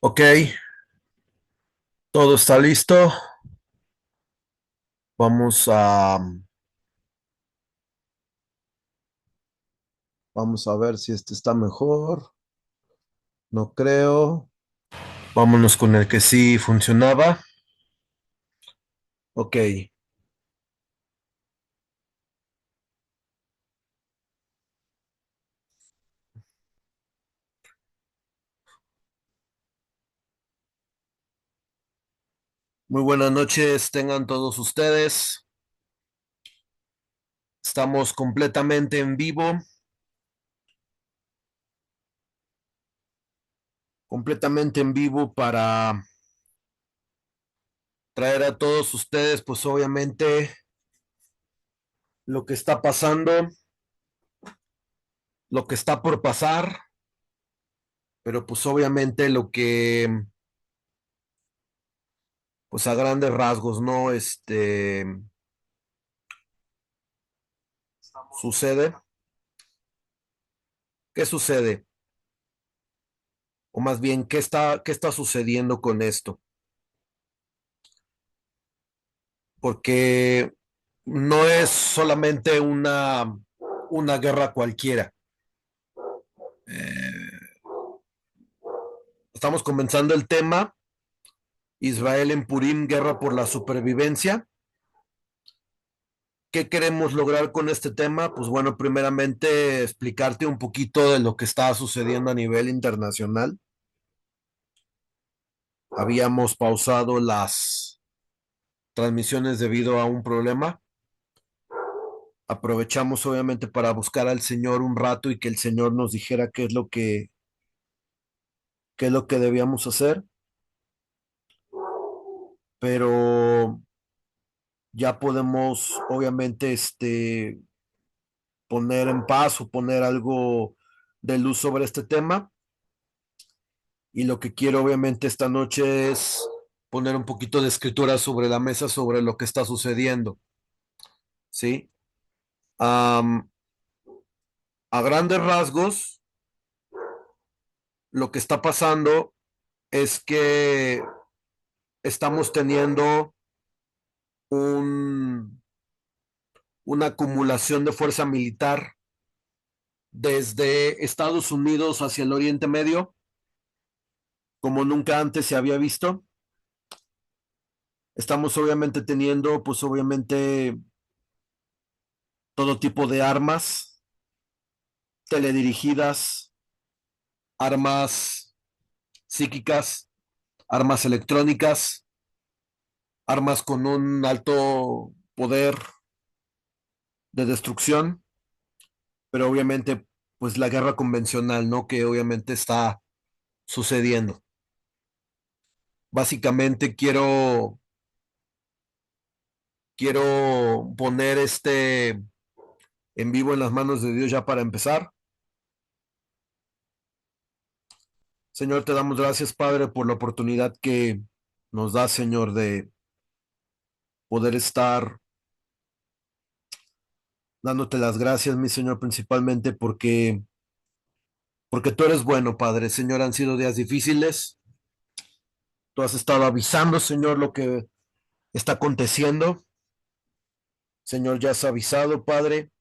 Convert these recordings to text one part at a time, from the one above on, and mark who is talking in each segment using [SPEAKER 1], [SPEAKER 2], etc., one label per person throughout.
[SPEAKER 1] Ok, todo está listo. Vamos a, vamos a ver si este está mejor. No creo. Vámonos con el que sí funcionaba. Ok, muy buenas noches, tengan todos ustedes. Estamos completamente en vivo para traer a todos ustedes, pues obviamente lo que está pasando, lo que está por pasar, pero pues obviamente lo que, pues a grandes rasgos, ¿no? Sucede. ¿Qué sucede? O más bien, ¿qué está sucediendo con esto? Porque no es solamente una guerra cualquiera. Eh, Estamos comenzando el tema, Israel en Purim, guerra por la supervivencia. ¿Qué queremos lograr con este tema? Pues bueno, primeramente explicarte un poquito de lo que está sucediendo a nivel internacional. Habíamos pausado las transmisiones debido a un problema. Aprovechamos obviamente para buscar al Señor un rato y que el Señor nos dijera qué es lo que debíamos hacer, pero ya podemos obviamente poner en paz o poner algo de luz sobre este tema. Y lo que quiero obviamente esta noche es poner un poquito de escritura sobre la mesa sobre lo que está sucediendo, ¿sí? Am, a grandes rasgos, lo que está pasando es que estamos teniendo un, una acumulación de fuerza militar desde Estados Unidos hacia el Oriente Medio, como nunca antes se había visto. Estamos obviamente teniendo, pues obviamente, todo tipo de armas teledirigidas, armas psíquicas, armas electrónicas, armas con un alto poder de destrucción, pero obviamente, pues la guerra convencional, ¿no? Que obviamente está sucediendo. Básicamente quiero poner en vivo en las manos de Dios ya para empezar. Señor, te damos gracias, Padre, por la oportunidad que nos da, Señor, de poder estar dándote las gracias, mi Señor, principalmente porque tú eres bueno, Padre. Señor, han sido días difíciles. Tú has estado avisando, Señor, lo que está aconteciendo. Señor, ya has avisado, Padre,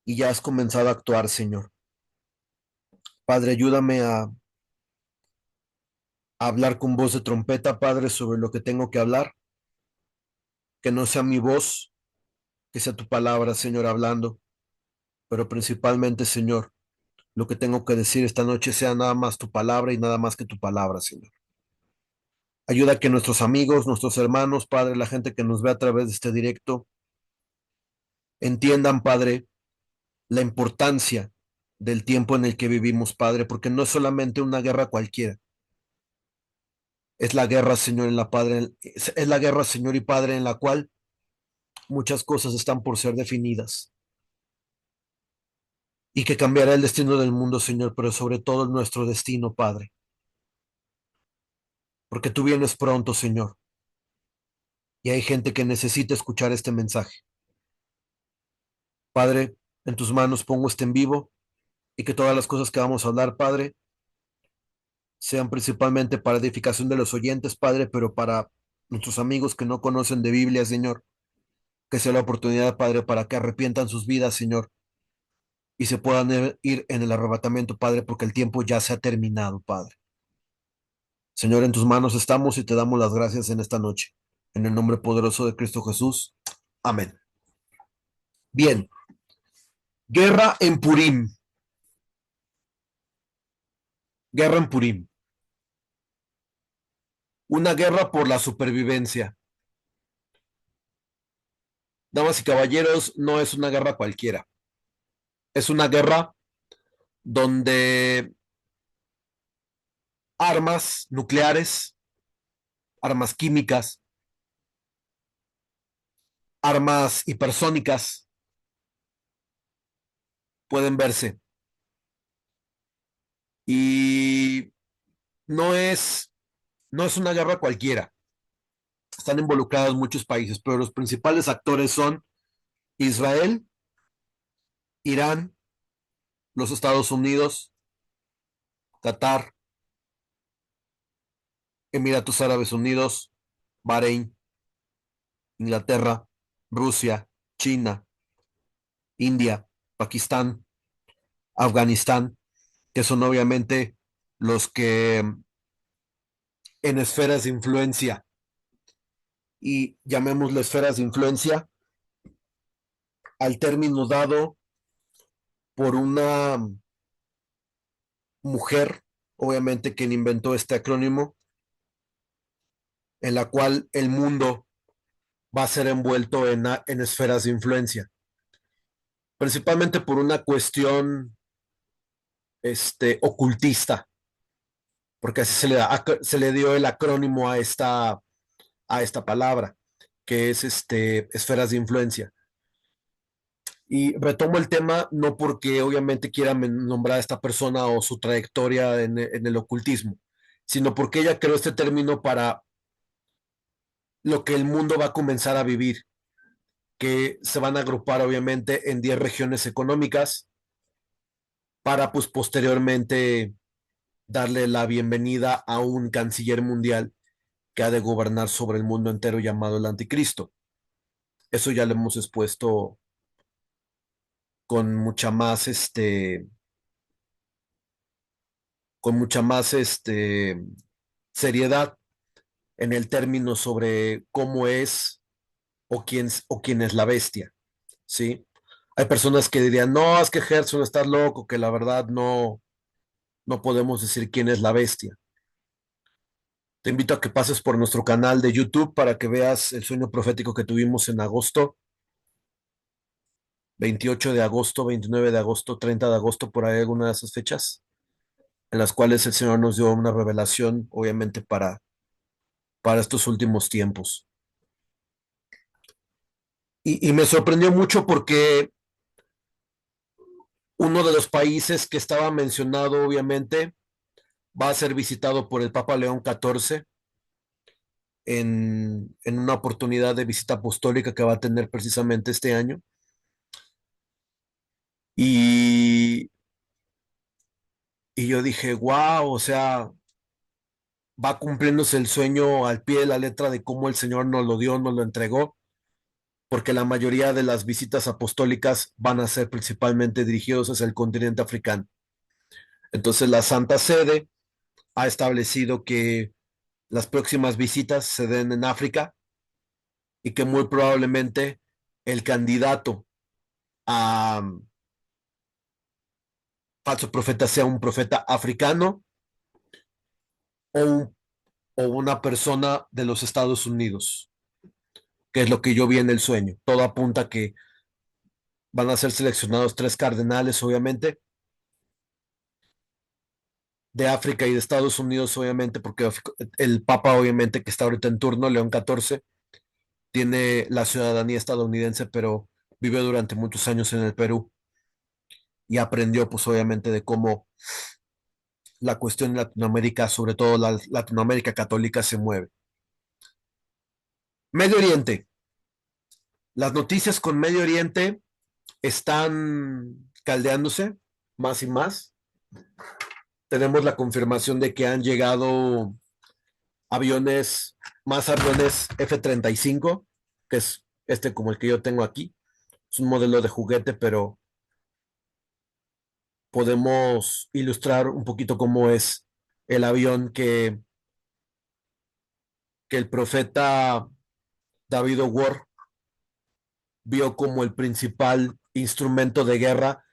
[SPEAKER 1] y ya has comenzado a actuar, Señor. Padre, ayúdame a hablar con voz de trompeta, Padre, sobre lo que tengo que hablar. Que no sea mi voz, que sea tu palabra, Señor, hablando. Pero principalmente, Señor, lo que tengo que decir esta noche sea nada más tu palabra y nada más que tu palabra, Señor. Ayuda a que nuestros amigos, nuestros hermanos, Padre, la gente que nos ve a través de este directo, entiendan, Padre, la importancia del tiempo en el que vivimos, Padre, porque no es solamente una guerra cualquiera. Es la guerra, Señor, es la guerra, Señor y Padre, en la cual muchas cosas están por ser definidas y que cambiará el destino del mundo, Señor, pero sobre todo nuestro destino, Padre, porque tú vienes pronto, Señor, y hay gente que necesita escuchar este mensaje. Padre, en tus manos pongo este en vivo y que todas las cosas que vamos a hablar, Padre, sean principalmente para edificación de los oyentes, Padre, pero para nuestros amigos que no conocen de Biblia, Señor, que sea la oportunidad, Padre, para que arrepientan sus vidas, Señor, y se puedan ir en el arrebatamiento, Padre, porque el tiempo ya se ha terminado, Padre. Señor, en tus manos estamos y te damos las gracias en esta noche. En el nombre poderoso de Cristo Jesús. Amén. Bien, guerra en Purim. Guerra en Purim. Una guerra por la supervivencia. Damas y caballeros, no es una guerra cualquiera. Es una guerra donde armas nucleares, armas químicas, armas hipersónicas pueden verse. Y no es, no es una guerra cualquiera. Están involucrados muchos países, pero los principales actores son Israel, Irán, los Estados Unidos, Qatar, Emiratos Árabes Unidos, Bahrein, Inglaterra, Rusia, China, India, Pakistán, Afganistán, que son obviamente los que en esferas de influencia, y llamémosle esferas de influencia al término dado por una mujer, obviamente quien inventó este acrónimo, en la cual el mundo va a ser envuelto en esferas de influencia, principalmente por una cuestión ocultista, porque así se le dio el acrónimo a esta palabra, que es esferas de influencia. Y retomo el tema no porque obviamente quiera nombrar a esta persona o su trayectoria en el ocultismo, sino porque ella creó este término para lo que el mundo va a comenzar a vivir, que se van a agrupar obviamente en 10 regiones económicas para pues posteriormente darle la bienvenida a un canciller mundial que ha de gobernar sobre el mundo entero llamado el anticristo. Eso ya lo hemos expuesto con mucha más, con mucha más, seriedad en el término sobre cómo es o quién es la bestia, ¿sí? Hay personas que dirían, no, es que Gerson está loco, que la verdad no podemos decir quién es la bestia. Te invito a que pases por nuestro canal de YouTube para que veas el sueño profético que tuvimos en agosto, 28 de agosto, 29 de agosto, 30 de agosto, por ahí alguna de esas fechas, en las cuales el Señor nos dio una revelación, obviamente, para estos últimos tiempos. Y me sorprendió mucho porque uno de los países que estaba mencionado, obviamente, va a ser visitado por el Papa León XIV en una oportunidad de visita apostólica que va a tener precisamente este año. Y, y yo dije, wow, o sea, va cumpliéndose el sueño al pie de la letra de cómo el Señor nos lo dio, nos lo entregó, porque la mayoría de las visitas apostólicas van a ser principalmente dirigidos hacia el continente africano. Entonces la Santa Sede ha establecido que las próximas visitas se den en África y que muy probablemente el candidato a falso profeta sea un profeta africano o, o una persona de los Estados Unidos, que es lo que yo vi en el sueño. Todo apunta a que van a ser seleccionados tres cardenales, obviamente, de África y de Estados Unidos, obviamente, porque el Papa, obviamente, que está ahorita en turno, León XIV, tiene la ciudadanía estadounidense, pero vivió durante muchos años en el Perú y aprendió, pues, obviamente, de cómo la cuestión en Latinoamérica, sobre todo la Latinoamérica católica, se mueve. Medio Oriente. Las noticias con Medio Oriente están caldeándose más y más. tenemos la confirmación de que han llegado aviones, más aviones F-35, que es este como el que yo tengo aquí. Es un modelo de juguete, pero podemos ilustrar un poquito cómo es el avión que el profeta David O'War vio como el principal instrumento de guerra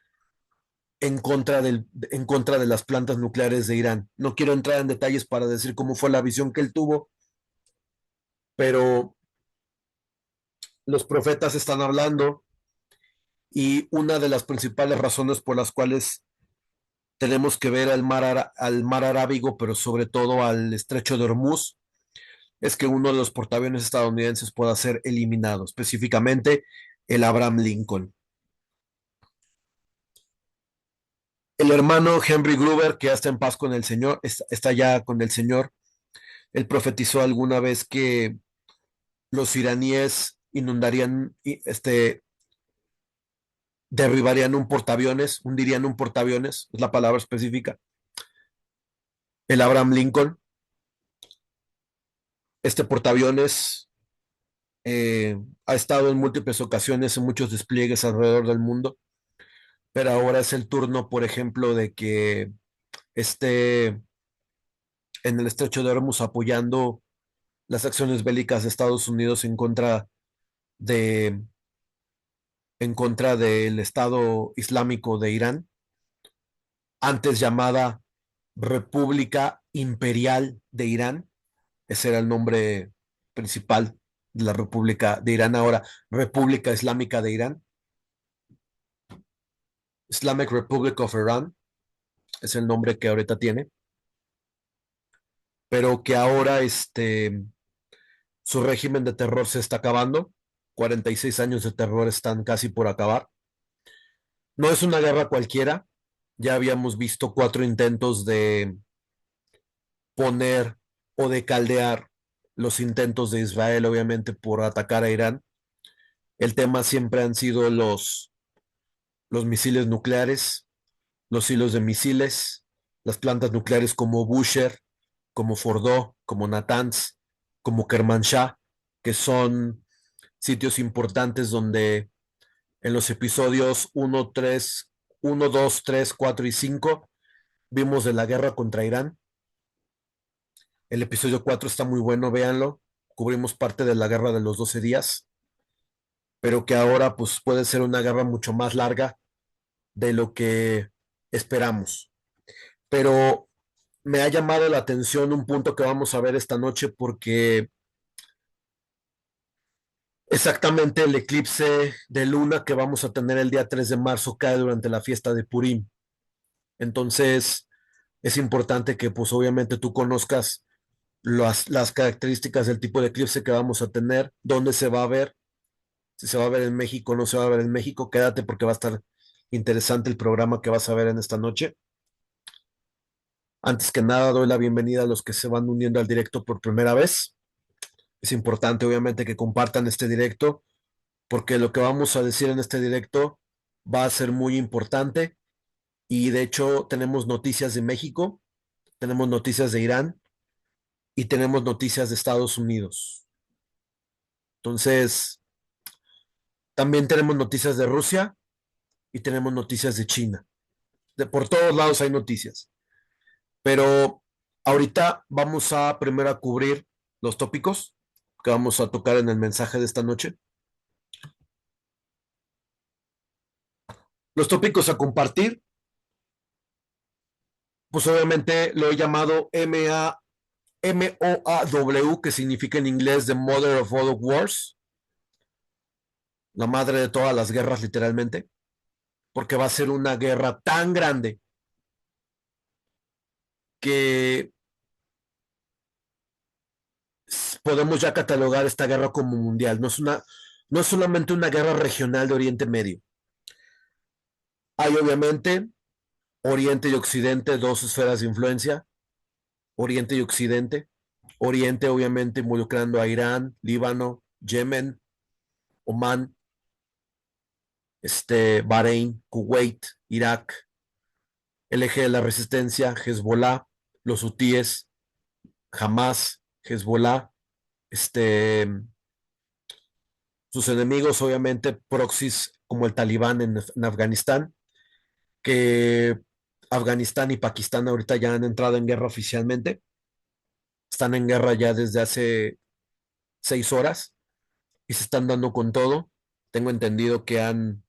[SPEAKER 1] en contra de las plantas nucleares de Irán. No quiero entrar en detalles para decir cómo fue la visión que él tuvo, pero los profetas están hablando y una de las principales razones por las cuales tenemos que ver al mar Arábigo, pero sobre todo al estrecho de Hormuz, es que uno de los portaaviones estadounidenses pueda ser eliminado, específicamente el Abraham Lincoln. El hermano Henry Gruber, que ya está en paz con el Señor, está ya con el Señor, él profetizó alguna vez que los iraníes inundarían, derribarían un portaaviones, hundirían un portaaviones, es la palabra específica, el Abraham Lincoln. Este portaaviones ha estado en múltiples ocasiones en muchos despliegues alrededor del mundo, pero ahora es el turno, por ejemplo, de que esté en el estrecho de Hormuz apoyando las acciones bélicas de Estados Unidos de, en contra del Estado Islámico de Irán, antes llamada República Imperial de Irán. Ese era el nombre principal de la República de Irán, ahora República Islámica de Irán, Islamic Republic of Iran, es el nombre que ahorita tiene, pero que ahora su régimen de terror se está acabando, 46 años de terror están casi por acabar. No es una guerra cualquiera, ya habíamos visto 4 intentos de poner o de caldear los intentos de Israel, obviamente, por atacar a Irán. El tema siempre han sido los misiles nucleares, los hilos de misiles, las plantas nucleares como Bushehr, como Fordow, como Natanz, como Kermanshah, que son sitios importantes donde en los episodios 1, 2, 3, 4 y 5 vimos de la guerra contra Irán. El episodio 4 está muy bueno, véanlo. Cubrimos parte de la guerra de los 12 días, pero que ahora pues puede ser una guerra mucho más larga de lo que esperamos. Pero me ha llamado la atención un punto que vamos a ver esta noche porque exactamente el eclipse de luna que vamos a tener el día 3 de marzo cae durante la fiesta de Purim. Entonces es importante que pues obviamente tú conozcas las características del tipo de eclipse que vamos a tener, dónde se va a ver, si se va a ver en México o no se va a ver en México. Quédate porque va a estar interesante el programa que vas a ver en esta noche. Antes que nada, doy la bienvenida a los que se van uniendo al directo por primera vez. Es importante, obviamente, que compartan este directo, porque lo que vamos a decir en este directo va a ser muy importante. Y de hecho, tenemos noticias de México, tenemos noticias de Irán y tenemos noticias de Estados Unidos. Entonces, también tenemos noticias de Rusia y tenemos noticias de China. Por todos lados hay noticias. Pero ahorita vamos a primero a cubrir los tópicos que vamos a tocar en el mensaje de esta noche. Los tópicos a compartir, pues obviamente lo he llamado MOAW, que significa en inglés The Mother of All Wars, la madre de todas las guerras literalmente, porque va a ser una guerra tan grande que podemos ya catalogar esta guerra como mundial. No es solamente una guerra regional de Oriente Medio. Hay obviamente Oriente y Occidente, dos esferas de influencia, Oriente y Occidente. Oriente obviamente involucrando a Irán, Líbano, Yemen, Omán, Bahrein, Kuwait, Irak, el eje de la resistencia, Hezbollah, los hutíes, Hamas, Hezbollah, sus enemigos, obviamente, proxies como el Talibán en Afganistán, que Afganistán y Pakistán ahorita ya han entrado en guerra oficialmente, están en guerra ya desde hace 6 horas y se están dando con todo. Tengo entendido que han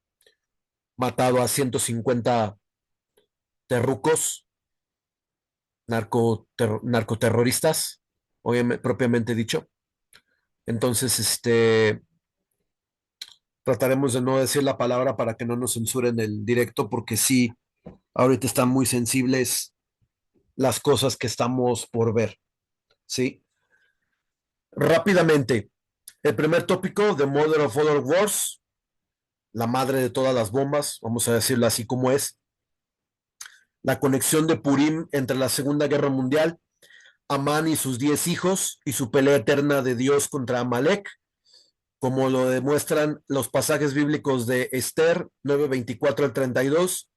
[SPEAKER 1] matado a 150 terrucos, narcoterroristas, obviamente, propiamente dicho. Entonces, trataremos de no decir la palabra para que no nos censuren el directo, porque sí, ahorita están muy sensibles las cosas que estamos por ver, ¿sí? Rápidamente, el primer tópico, The Mother of All Wars, la madre de todas las bombas, vamos a decirlo así como es, la conexión de Purim entre la Segunda Guerra Mundial, Amán y sus 10 hijos y su pelea eterna de Dios contra Amalek, como lo demuestran los pasajes bíblicos de Esther 9:24 al 32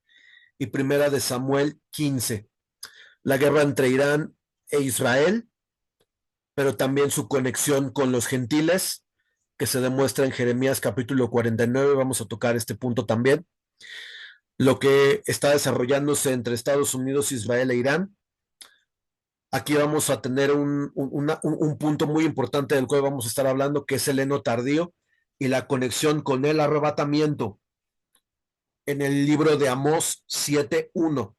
[SPEAKER 1] y Primera de Samuel 15. La guerra entre Irán e Israel, pero también su conexión con los gentiles, que se demuestra en Jeremías capítulo 49. Vamos a tocar este punto también. Lo que está desarrollándose entre Estados Unidos, Israel e Irán. Aquí vamos a tener un punto muy importante del cual vamos a estar hablando, que es el heno tardío y la conexión con el arrebatamiento en el libro de Amós 7:1.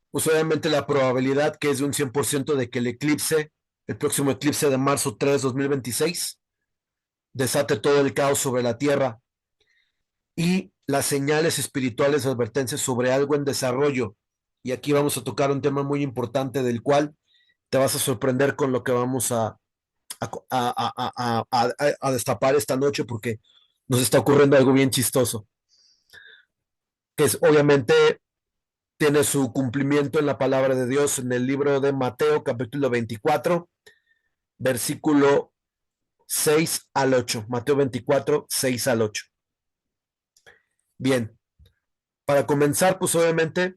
[SPEAKER 1] Pues obviamente la probabilidad que es de un 100% de que el próximo eclipse de marzo 3, 2026, desate todo el caos sobre la tierra y las señales espirituales de advertencia sobre algo en desarrollo. Y aquí vamos a tocar un tema muy importante del cual te vas a sorprender con lo que vamos a destapar esta noche, porque nos está ocurriendo algo bien chistoso, que es obviamente tiene su cumplimiento en la palabra de Dios en el libro de Mateo capítulo 24, versículo 6 al 8. Mateo 24, 6 al 8. Bien, para comenzar, pues obviamente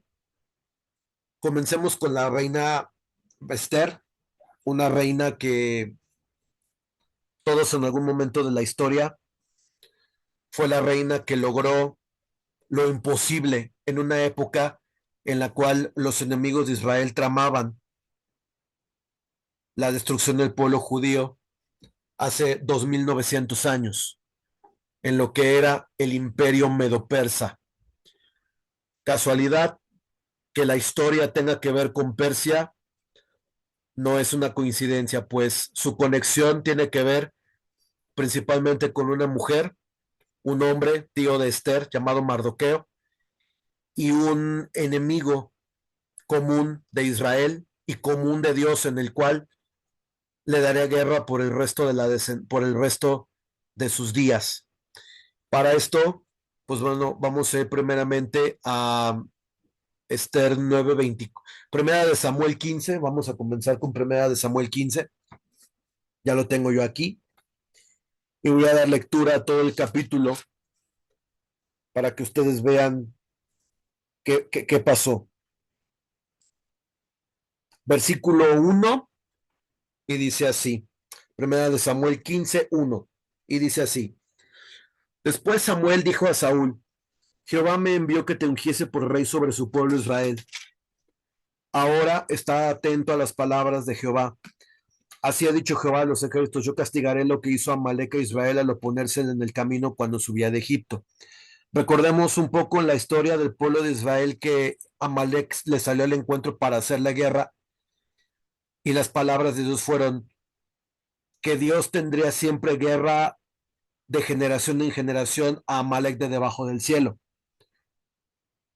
[SPEAKER 1] comencemos con la reina Esther, una reina que todos en algún momento de la historia fue la reina que logró lo imposible en una época en la cual los enemigos de Israel tramaban la destrucción del pueblo judío hace 2900 años, en lo que era el imperio medo-persa. Casualidad que la historia tenga que ver con Persia no es una coincidencia, pues su conexión tiene que ver principalmente con una mujer, un hombre, tío de Esther, llamado Mardoqueo, y un enemigo común de Israel y común de Dios, en el cual le daría guerra por el resto de sus días. Para esto, pues bueno, vamos a ir primeramente a Esther 9:20, Primera de Samuel 15. Vamos a comenzar con Primera de Samuel 15. Ya lo tengo yo aquí y voy a dar lectura a todo el capítulo para que ustedes vean qué pasó. Versículo 1 y dice así. Primera de Samuel 15:1 y dice así. Después Samuel dijo a Saúl: Jehová me envió que te ungiese por rey sobre su pueblo Israel. Ahora está atento a las palabras de Jehová. Así ha dicho Jehová a los ejércitos: yo castigaré lo que hizo Amalek a Israel al oponerse en el camino cuando subía de Egipto. Recordemos un poco en la historia del pueblo de Israel que Amalek le salió al encuentro para hacer la guerra, y las palabras de Dios fueron que Dios tendría siempre guerra de generación en generación a Amalek de debajo del cielo.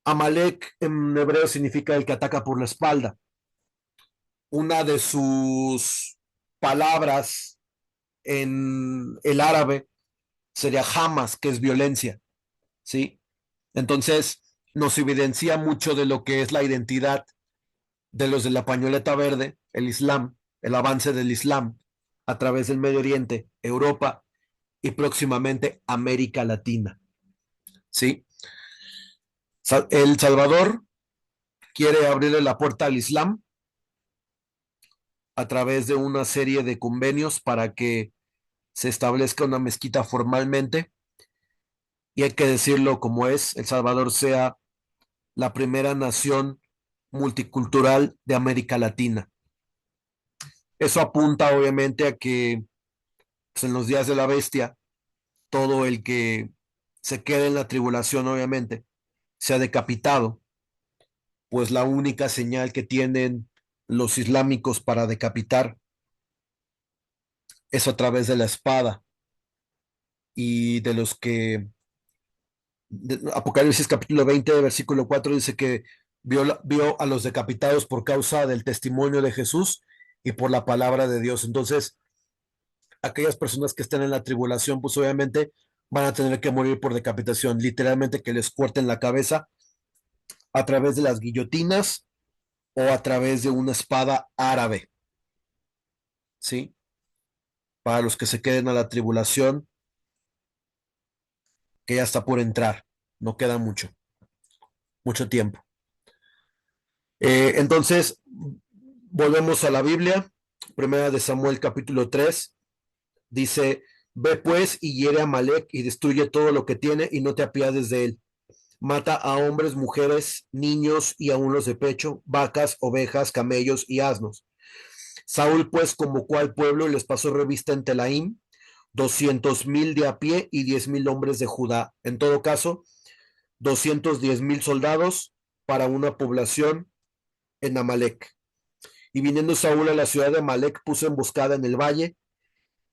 [SPEAKER 1] Amalek en hebreo significa el que ataca por la espalda. Una de sus palabras en el árabe sería Hamas, que es violencia, ¿sí? Entonces, nos evidencia mucho de lo que es la identidad de los de la pañoleta verde, el Islam, el avance del Islam a través del Medio Oriente, Europa y próximamente América Latina, ¿sí? El Salvador quiere abrirle la puerta al Islam a través de una serie de convenios para que se establezca una mezquita formalmente, y hay que decirlo como es, El Salvador sea la primera nación multicultural de América Latina. Eso apunta obviamente a que pues, en los días de la bestia, todo el que se quede en la tribulación obviamente sea decapitado, pues la única señal que tienen los islámicos para decapitar es a través de la espada, y de los que Apocalipsis capítulo 20, versículo 4 dice que vio a los decapitados por causa del testimonio de Jesús y por la palabra de Dios. Entonces, aquellas personas que estén en la tribulación, pues obviamente van a tener que morir por decapitación, literalmente que les corten la cabeza a través de las guillotinas o a través de una espada árabe, ¿sí? Para los que se queden a la tribulación, que ya está por entrar, no queda mucho tiempo. Entonces, volvemos a la Biblia, primera de Samuel capítulo 3, dice, ve pues y hiere a Amalek y destruye todo lo que tiene y no te apiades de él. Mata a hombres, mujeres, niños y aun los de pecho, vacas, ovejas, camellos y asnos. Saúl pues convocó al pueblo y les pasó revista en Telaim, 200,000 de a pie y 10,000 hombres de Judá. En todo caso, 210,000 soldados para una población en Amalek. Y viniendo Saúl a la ciudad de Amalek, puso emboscada en el valle,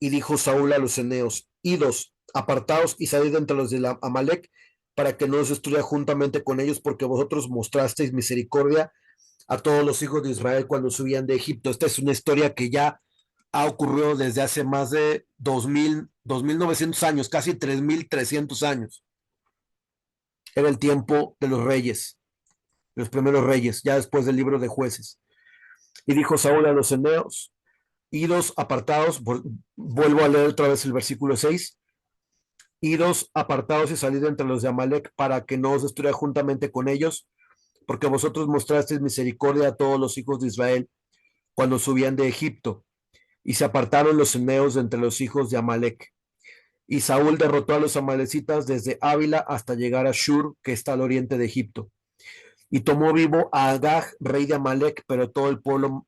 [SPEAKER 1] y dijo Saúl a los eneos, idos, apartaos y salid entre los de Amalek, para que no os destruya juntamente con ellos, porque vosotros mostrasteis misericordia a todos los hijos de Israel cuando subían de Egipto. Esta es una historia que ya ha ocurrido desde hace más de 2,900 años, casi 3,300 años. Era el tiempo de los reyes, los primeros reyes, ya después del libro de Jueces. Y dijo Saúl a los eneos, idos apartados, vuelvo a leer otra vez el versículo 6, idos apartados y salid entre los de Amalek para que no os destruya juntamente con ellos, porque vosotros mostrasteis misericordia a todos los hijos de Israel cuando subían de Egipto. Y se apartaron los eneos de entre los hijos de Amalek. Y Saúl derrotó a los amalecitas desde Ávila hasta llegar a Shur, que está al oriente de Egipto. Y tomó vivo a Agag, rey de Amalek, pero a todo el pueblo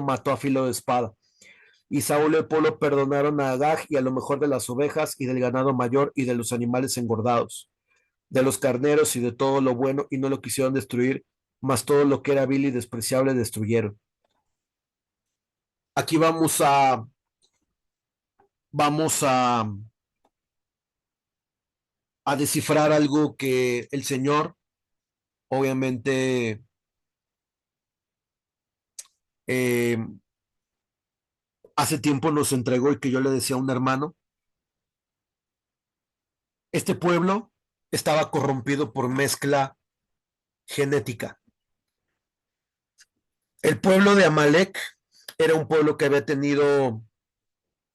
[SPEAKER 1] mató a filo de espada. Y Saúl y el pueblo perdonaron a Agag y a lo mejor de las ovejas y del ganado mayor y de los animales engordados, de los carneros y de todo lo bueno, y no lo quisieron destruir, mas todo lo que era vil y despreciable destruyeron. Aquí vamos a descifrar algo que el Señor, obviamente, eh, hace tiempo nos entregó, y que yo le decía a un hermano. Este pueblo estaba corrompido por mezcla genética. El pueblo de Amalek era un pueblo que había tenido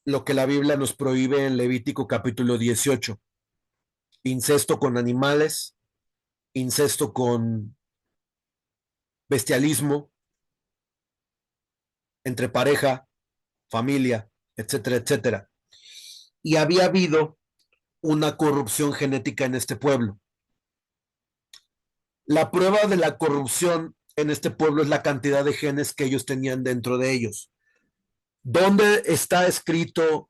[SPEAKER 1] lo que la Biblia nos prohíbe en Levítico capítulo 18: incesto con animales, incesto con bestialismo entre pareja, familia, etcétera, etcétera. Y había habido una corrupción genética en este pueblo. La prueba de la corrupción en este pueblo es la cantidad de genes que ellos tenían dentro de ellos. ¿Dónde está escrito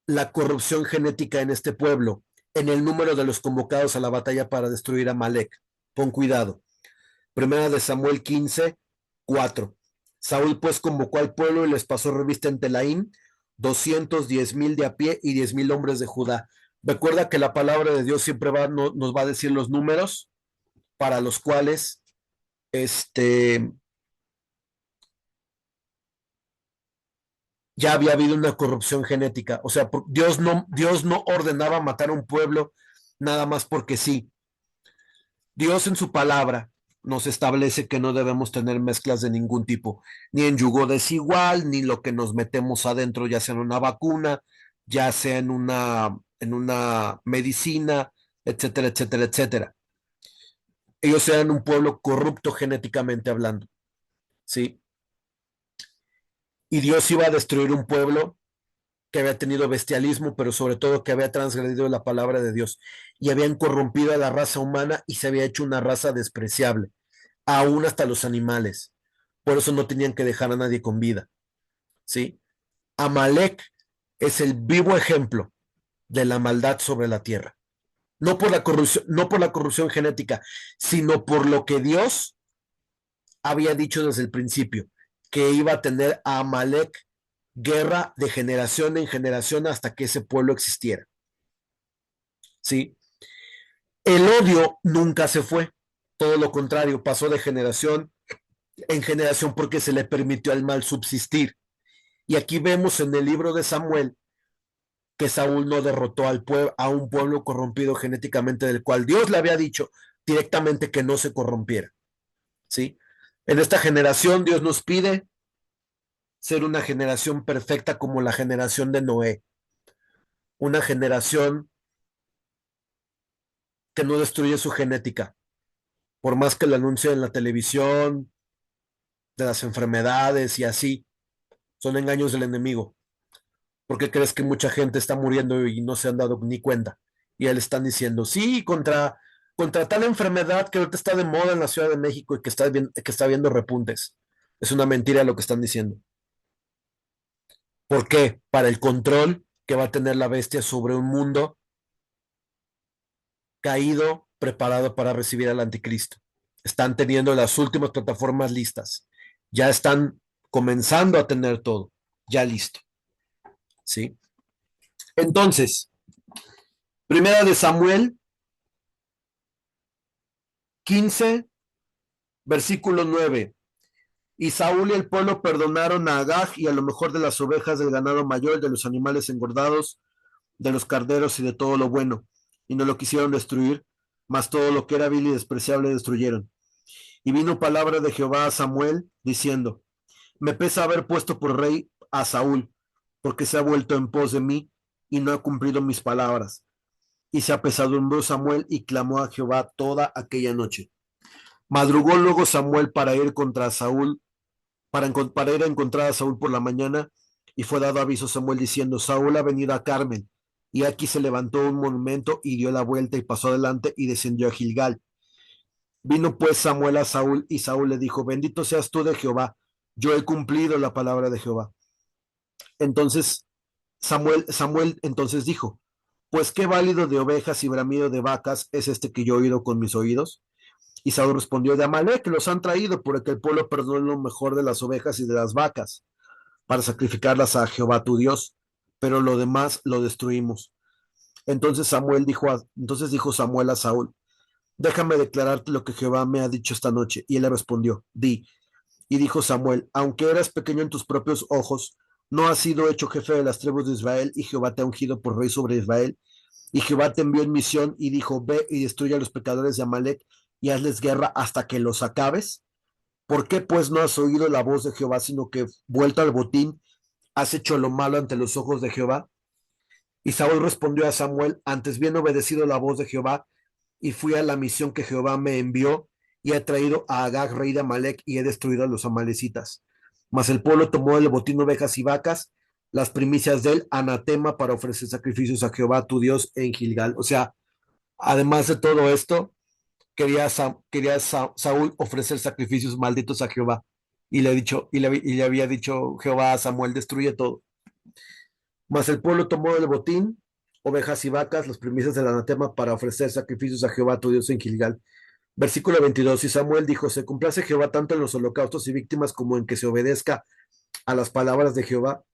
[SPEAKER 1] la corrupción genética en este pueblo? En el número de los convocados a la batalla para destruir a Amalek. Pon cuidado. Primera de Samuel 15, 4. Saúl pues convocó al pueblo y les pasó revista en Telaín, 210,000 de a pie y 10,000 hombres de Judá. Recuerda que la palabra de Dios siempre nos va a decir los números para los cuales ya había habido una corrupción genética. O sea, Dios no ordenaba matar a un pueblo nada más porque sí. Dios en su palabra nos establece que no debemos tener mezclas de ningún tipo, ni en yugo desigual, ni lo que nos metemos adentro, ya sea en una vacuna, ya sea en una medicina, etcétera, etcétera, etcétera. Ellos eran un pueblo corrupto genéticamente hablando, ¿sí? Y Dios iba a destruir un pueblo que había tenido bestialismo, pero sobre todo que había transgredido la palabra de Dios y habían corrompido a la raza humana y se había hecho una raza despreciable, aún hasta los animales. Por eso no tenían que dejar a nadie con vida, ¿sí? Amalek es el vivo ejemplo de la maldad sobre la tierra. No por la corrupción, no por la corrupción genética, sino por lo que Dios había dicho desde el principio, que iba a tener a Amalek guerra de generación en generación hasta que ese pueblo existiera. ¿Sí? El odio nunca se fue, todo lo contrario, pasó de generación en generación porque se le permitió al mal subsistir. Y aquí vemos en el libro de Samuel que Saúl no derrotó a un pueblo corrompido genéticamente del cual Dios le había dicho directamente que no se corrompiera. ¿Sí? En esta generación Dios nos pide ser una generación perfecta como la generación de Noé, una generación que no destruye su genética, por más que lo anuncie en la televisión, de las enfermedades y así, son engaños del enemigo. ¿Por qué crees que mucha gente está muriendo y no se han dado ni cuenta? Y él están diciendo, sí, contra tal enfermedad que ahorita está de moda en la Ciudad de México y que está viendo repuntes. Es una mentira lo que están diciendo. ¿Por qué? Para el control que va a tener la bestia sobre un mundo caído, preparado para recibir al anticristo. Están teniendo las últimas plataformas listas. Ya están comenzando a tener todo, ya listo. ¿Sí? Entonces, primera de Samuel 15, versículo 9. Y Saúl y el pueblo perdonaron a Agag y a lo mejor de las ovejas, del ganado mayor, de los animales engordados, de los carneros y de todo lo bueno, y no lo quisieron destruir, mas todo lo que era vil y despreciable destruyeron. Y vino palabra de Jehová a Samuel, diciendo, me pesa haber puesto por rey a Saúl, porque se ha vuelto en pos de mí y no ha cumplido mis palabras. Y se apesadumbró Samuel y clamó a Jehová toda aquella noche. Madrugó luego Samuel para ir contra Saúl, para ir a encontrar a Saúl por la mañana, y fue dado aviso a Samuel diciendo, Saúl ha venido a Carmel. Y aquí se levantó un monumento y dio la vuelta y pasó adelante y descendió a Gilgal. Vino pues Samuel a Saúl y Saúl le dijo, bendito seas tú de Jehová, yo he cumplido la palabra de Jehová. Entonces Samuel entonces dijo, pues qué válido de ovejas y bramido de vacas es este que yo he oído con mis oídos. Y Saúl respondió, de Amalek los han traído, porque el pueblo perdonó lo mejor de las ovejas y de las vacas, para sacrificarlas a Jehová tu Dios, pero lo demás lo destruimos. Entonces dijo Samuel a Saúl, déjame declararte lo que Jehová me ha dicho esta noche. Y él le respondió, di. Y dijo Samuel, aunque eras pequeño en tus propios ojos, no has sido hecho jefe de las tribus de Israel, y Jehová te ha ungido por rey sobre Israel. Y Jehová te envió en misión y dijo, ve y destruye a los pecadores de Amalek y hazles guerra hasta que los acabes. ¿Por qué pues no has oído la voz de Jehová, sino que vuelto al botín, has hecho lo malo ante los ojos de Jehová? Y Saúl respondió a Samuel, antes bien obedecido la voz de Jehová, y fui a la misión que Jehová me envió, y he traído a Agag, rey de Amalek, y he destruido a los amalecitas. Mas el pueblo tomó el botín ovejas y vacas, las primicias del anatema, para ofrecer sacrificios a Jehová tu Dios en Gilgal. O sea, además de todo esto, quería Saúl ofrecer sacrificios malditos a Jehová. Y le había dicho Jehová a Samuel, destruye todo. Mas el pueblo tomó el botín, ovejas y vacas, las primicias del anatema, para ofrecer sacrificios a Jehová tu Dios en Gilgal. Versículo 22. Y Samuel dijo, se complace Jehová tanto en los holocaustos y víctimas como en que se obedezca a las palabras de Jehová.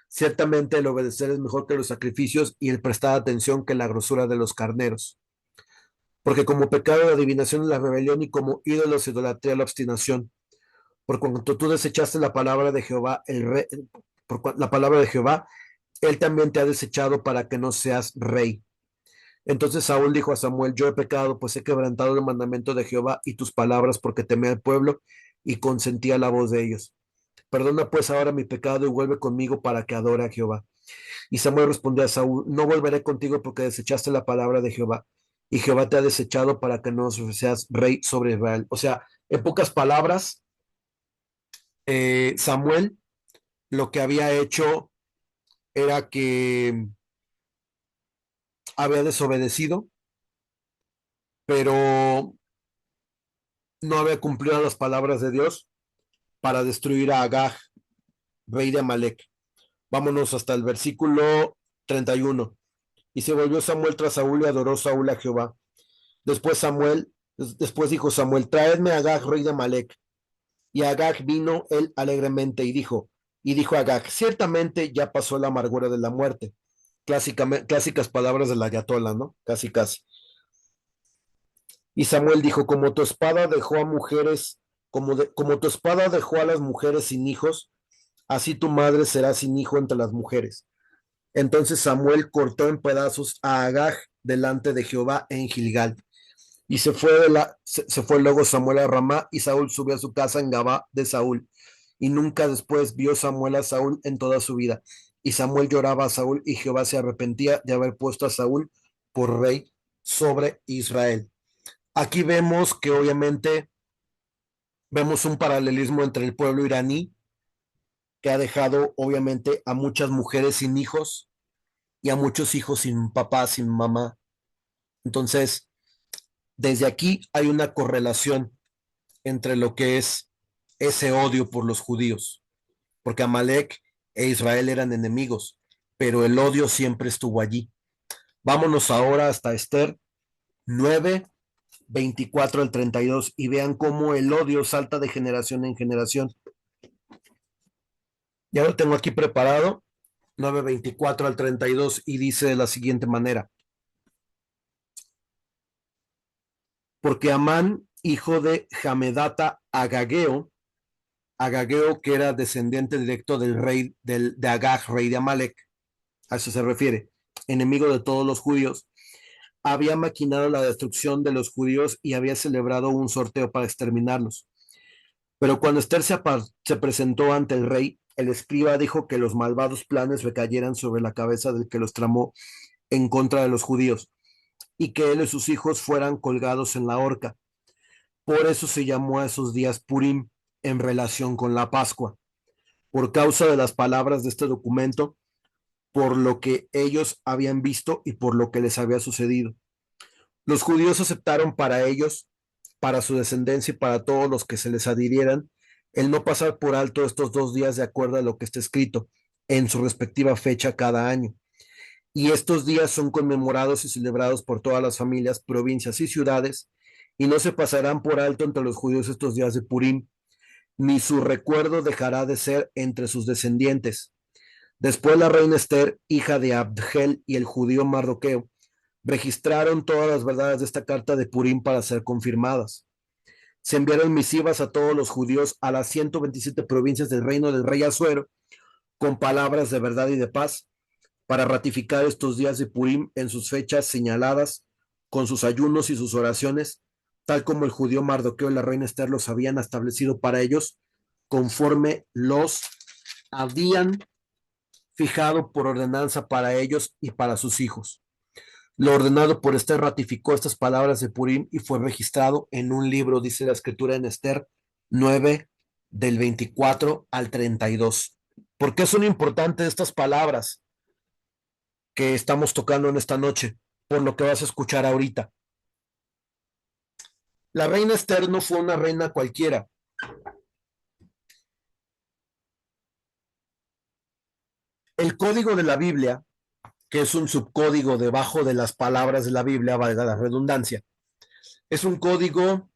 [SPEAKER 1] Ciertamente el obedecer es mejor que los sacrificios y el prestar atención que la grosura de los carneros. Porque como pecado de adivinación es la rebelión y como ídolos idolatría la obstinación. Por cuanto tú desechaste la palabra de Jehová, la palabra de Jehová, él también te ha desechado para que no seas rey. Entonces Saúl dijo a Samuel, yo he pecado, pues he quebrantado el mandamiento de Jehová y tus palabras, porque temé al pueblo y consentí a la voz de ellos. Perdona pues ahora mi pecado y vuelve conmigo para que adore a Jehová. Y Samuel respondió a Saúl, no volveré contigo porque desechaste la palabra de Jehová. y Jehová te ha desechado para que no seas rey sobre Israel. O sea, en pocas palabras, Samuel lo que había hecho era que había desobedecido, pero no había cumplido las palabras de Dios para destruir a Agag, rey de Amalek. Vámonos hasta el versículo 31. Y se volvió Samuel tras Saúl y adoró Saúl a Jehová. Después dijo Samuel, traedme a Agag, rey de Amalek. Y Agag vino él alegremente y dijo Agag, ciertamente ya pasó la amargura de la muerte. Clásicas palabras del ayatollah, ¿no? Casi, casi. Y Samuel dijo, como tu espada dejó a mujeres, como tu espada dejó a las mujeres sin hijos, así tu madre será sin hijo entre las mujeres. Entonces Samuel cortó en pedazos a Agag delante de Jehová en Gilgal. Y se fue luego Samuel a Ramá, y Saúl subió a su casa en Gabá de Saúl. Y nunca después vio Samuel a Saúl en toda su vida. Y Samuel lloraba a Saúl, y Jehová se arrepentía de haber puesto a Saúl por rey sobre Israel. Aquí vemos que obviamente vemos un paralelismo entre el pueblo iraní, que ha dejado obviamente a muchas mujeres sin hijos y a muchos hijos sin papá, sin mamá. Entonces, desde aquí hay una correlación entre lo que es ese odio por los judíos, porque Amalek e Israel eran enemigos, pero el odio siempre estuvo allí. Vámonos ahora hasta Esther 9, 24 al 32 y vean cómo el odio salta de generación en generación. Ya lo tengo aquí preparado, 9, 24 al 32 y dice de la siguiente manera, porque Amán, hijo de Hamedata Agageo, Agageo que era descendiente directo del rey de Agag, rey de Amalek, a eso se refiere, enemigo de todos los judíos, había maquinado la destrucción de los judíos y había celebrado un sorteo para exterminarlos. Pero cuando Esther se presentó ante el rey, el escriba dijo que los malvados planes recayeran sobre la cabeza del que los tramó en contra de los judíos y que él y sus hijos fueran colgados en la horca. Por eso se llamó a esos días Purim en relación con la Pascua, por causa de las palabras de este documento, por lo que ellos habían visto y por lo que les había sucedido. Los judíos aceptaron para ellos, para su descendencia y para todos los que se les adhirieran, el no pasar por alto estos 2 días de acuerdo a lo que está escrito en su respectiva fecha cada año. Y estos días son conmemorados y celebrados por todas las familias, provincias y ciudades, y no se pasarán por alto entre los judíos estos días de Purim, ni su recuerdo dejará de ser entre sus descendientes. Después la reina Esther, hija de Abdgel, y el judío Mardoqueo registraron todas las verdades de esta carta de Purim para ser confirmadas. Se enviaron misivas a todos los judíos a las 127 provincias del reino del rey Asuero con palabras de verdad y de paz para ratificar estos días de Purim en sus fechas señaladas con sus ayunos y sus oraciones, tal como el judío Mardoqueo y la reina Esther los habían establecido para ellos, conforme los habían fijado por ordenanza para ellos y para sus hijos. Lo ordenado por Esther ratificó estas palabras de Purim y fue registrado en un libro, dice la escritura en Esther 9, del 24 al 32. ¿Por qué son importantes estas palabras que estamos tocando en esta noche? Por lo que vas a escuchar ahorita. La reina Esther no fue una reina cualquiera. El código de la Biblia, que es un subcódigo debajo de las palabras de la Biblia, valga la redundancia, es un código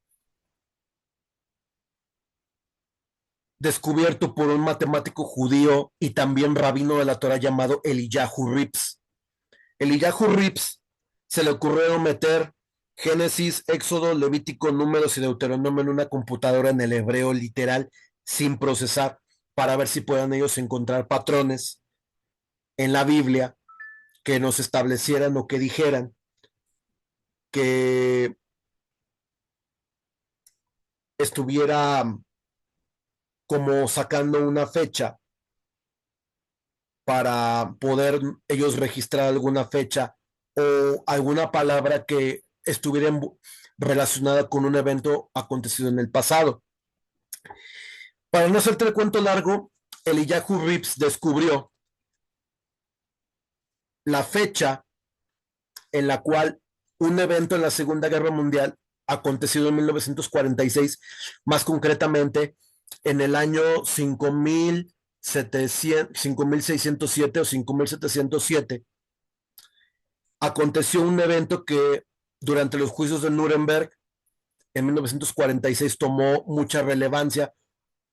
[SPEAKER 1] descubierto por un matemático judío y también rabino de la Torah llamado Eliyahu Rips. Eliyahu Rips se le ocurrió meter Génesis, Éxodo, Levítico, Números y Deuteronomio en una computadora en el hebreo literal sin procesar para ver si puedan ellos encontrar patrones en la Biblia que nos establecieran o que dijeran que estuviera como sacando una fecha para poder ellos registrar alguna fecha o alguna palabra que estuviera relacionada con un evento acontecido en el pasado. Para no hacerte el cuento largo, Eliyahu Rips descubrió la fecha en la cual un evento en la Segunda Guerra Mundial, acontecido en 1946, más concretamente en el año 5607 o 5707, aconteció un evento que durante los juicios de Nuremberg en 1946 tomó mucha relevancia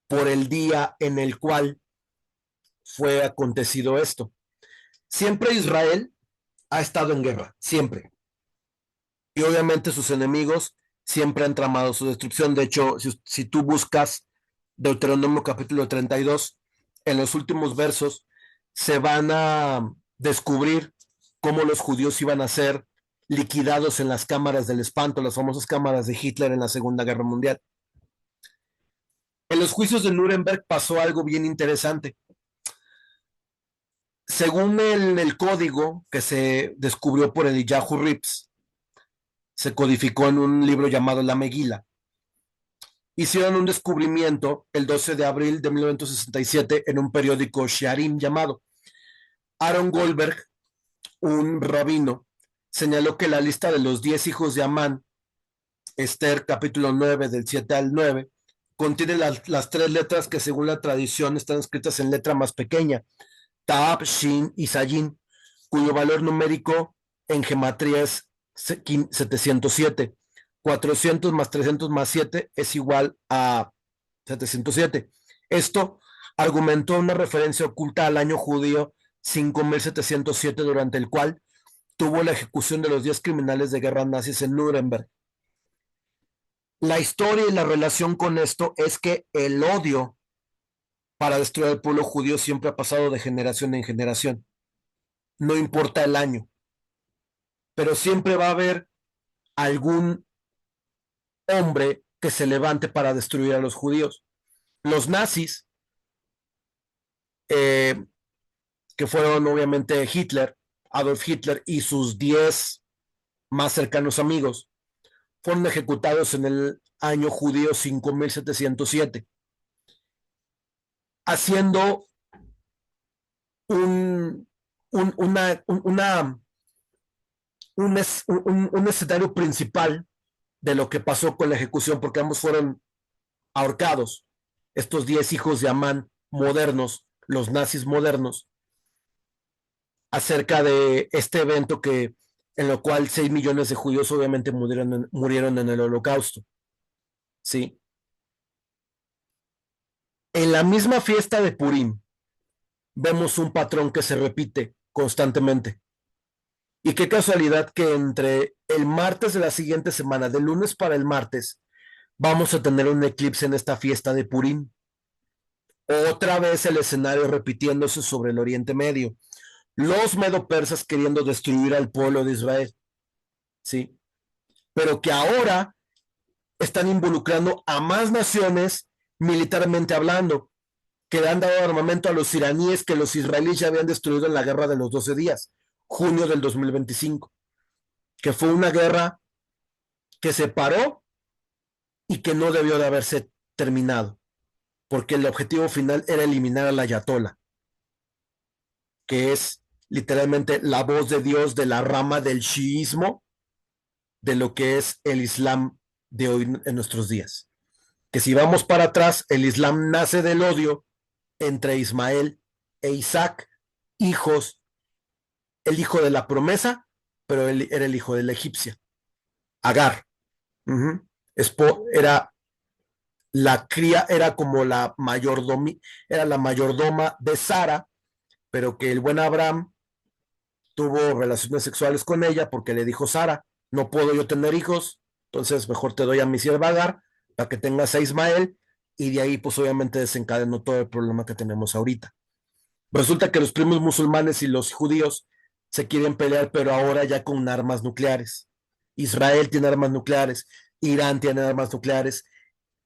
[SPEAKER 1] por el día en el cual fue acontecido esto. Siempre Israel ha estado en guerra, siempre. Y obviamente sus enemigos siempre han tramado su destrucción. De hecho, si tú buscas Deuteronomio capítulo 32, en los últimos versos se van a descubrir cómo los judíos iban a ser liquidados en las cámaras del espanto, las famosas cámaras de Hitler en la Segunda Guerra Mundial. En los juicios de Nuremberg pasó algo bien interesante. Según el código que se descubrió por Eliyahu Rips, se codificó en un libro llamado La Megila. Hicieron un descubrimiento el 12 de abril de 1967 en un periódico Shearim llamado. Aaron Goldberg, un rabino, señaló que la lista de los 10 hijos de Amán, Esther capítulo 9 del 7 al 9, contiene las 3 letras que según la tradición están escritas en letra más pequeña, Taab, Shin y Sayin, cuyo valor numérico en gematría es 707. 400 más 300 más 7 es igual a 707. Esto argumentó una referencia oculta al año judío 5707, durante el cual tuvo la ejecución de los 10 criminales de guerra nazis en Nuremberg. La historia y la relación con esto es que el odio para destruir al pueblo judío siempre ha pasado de generación en generación. No importa el año, pero siempre va a haber algún hombre que se levante para destruir a los judíos. Los nazis, que fueron obviamente Hitler, Adolf Hitler y sus 10 más cercanos amigos, fueron ejecutados en el año judío 5707, haciendo un, un, una, una, un escenario principal de lo que pasó con la ejecución, porque ambos fueron ahorcados. Estos 10 hijos de Amán modernos, los nazis modernos, acerca de este evento en lo cual 6 millones de judíos obviamente murieron en el Holocausto. ¿Sí? En la misma fiesta de Purim vemos un patrón que se repite constantemente. Y qué casualidad que entre el martes de la siguiente semana, del lunes para el martes, vamos a tener un eclipse en esta fiesta de Purim. Otra vez el escenario repitiéndose sobre el Oriente Medio. Los medo-persas queriendo destruir al pueblo de Israel. ¿Sí? Pero que ahora están involucrando a más naciones militarmente hablando, que le han dado armamento a los iraníes que los israelíes ya habían destruido en la guerra de los 12 días, junio del 2025, que fue una guerra que se paró y que no debió de haberse terminado, porque el objetivo final era eliminar al ayatolá, que es literalmente la voz de Dios de la rama del chiismo, de lo que es el Islam de hoy en nuestros días. Que si vamos para atrás, el Islam nace del odio entre Ismael e Isaac, hijos, el hijo de la promesa, pero él era el hijo de la egipcia, Agar. Era la cría, era como era la mayordoma de Sara, pero que el buen Abraham tuvo relaciones sexuales con ella porque le dijo: Sara, no puedo yo tener hijos, entonces mejor te doy a mi sierva Agar para que tengas a Ismael, y de ahí pues obviamente desencadenó todo el problema que tenemos ahorita. Resulta que los primos musulmanes y los judíos se quieren pelear, pero ahora ya con armas nucleares. Israel tiene armas nucleares, Irán tiene armas nucleares,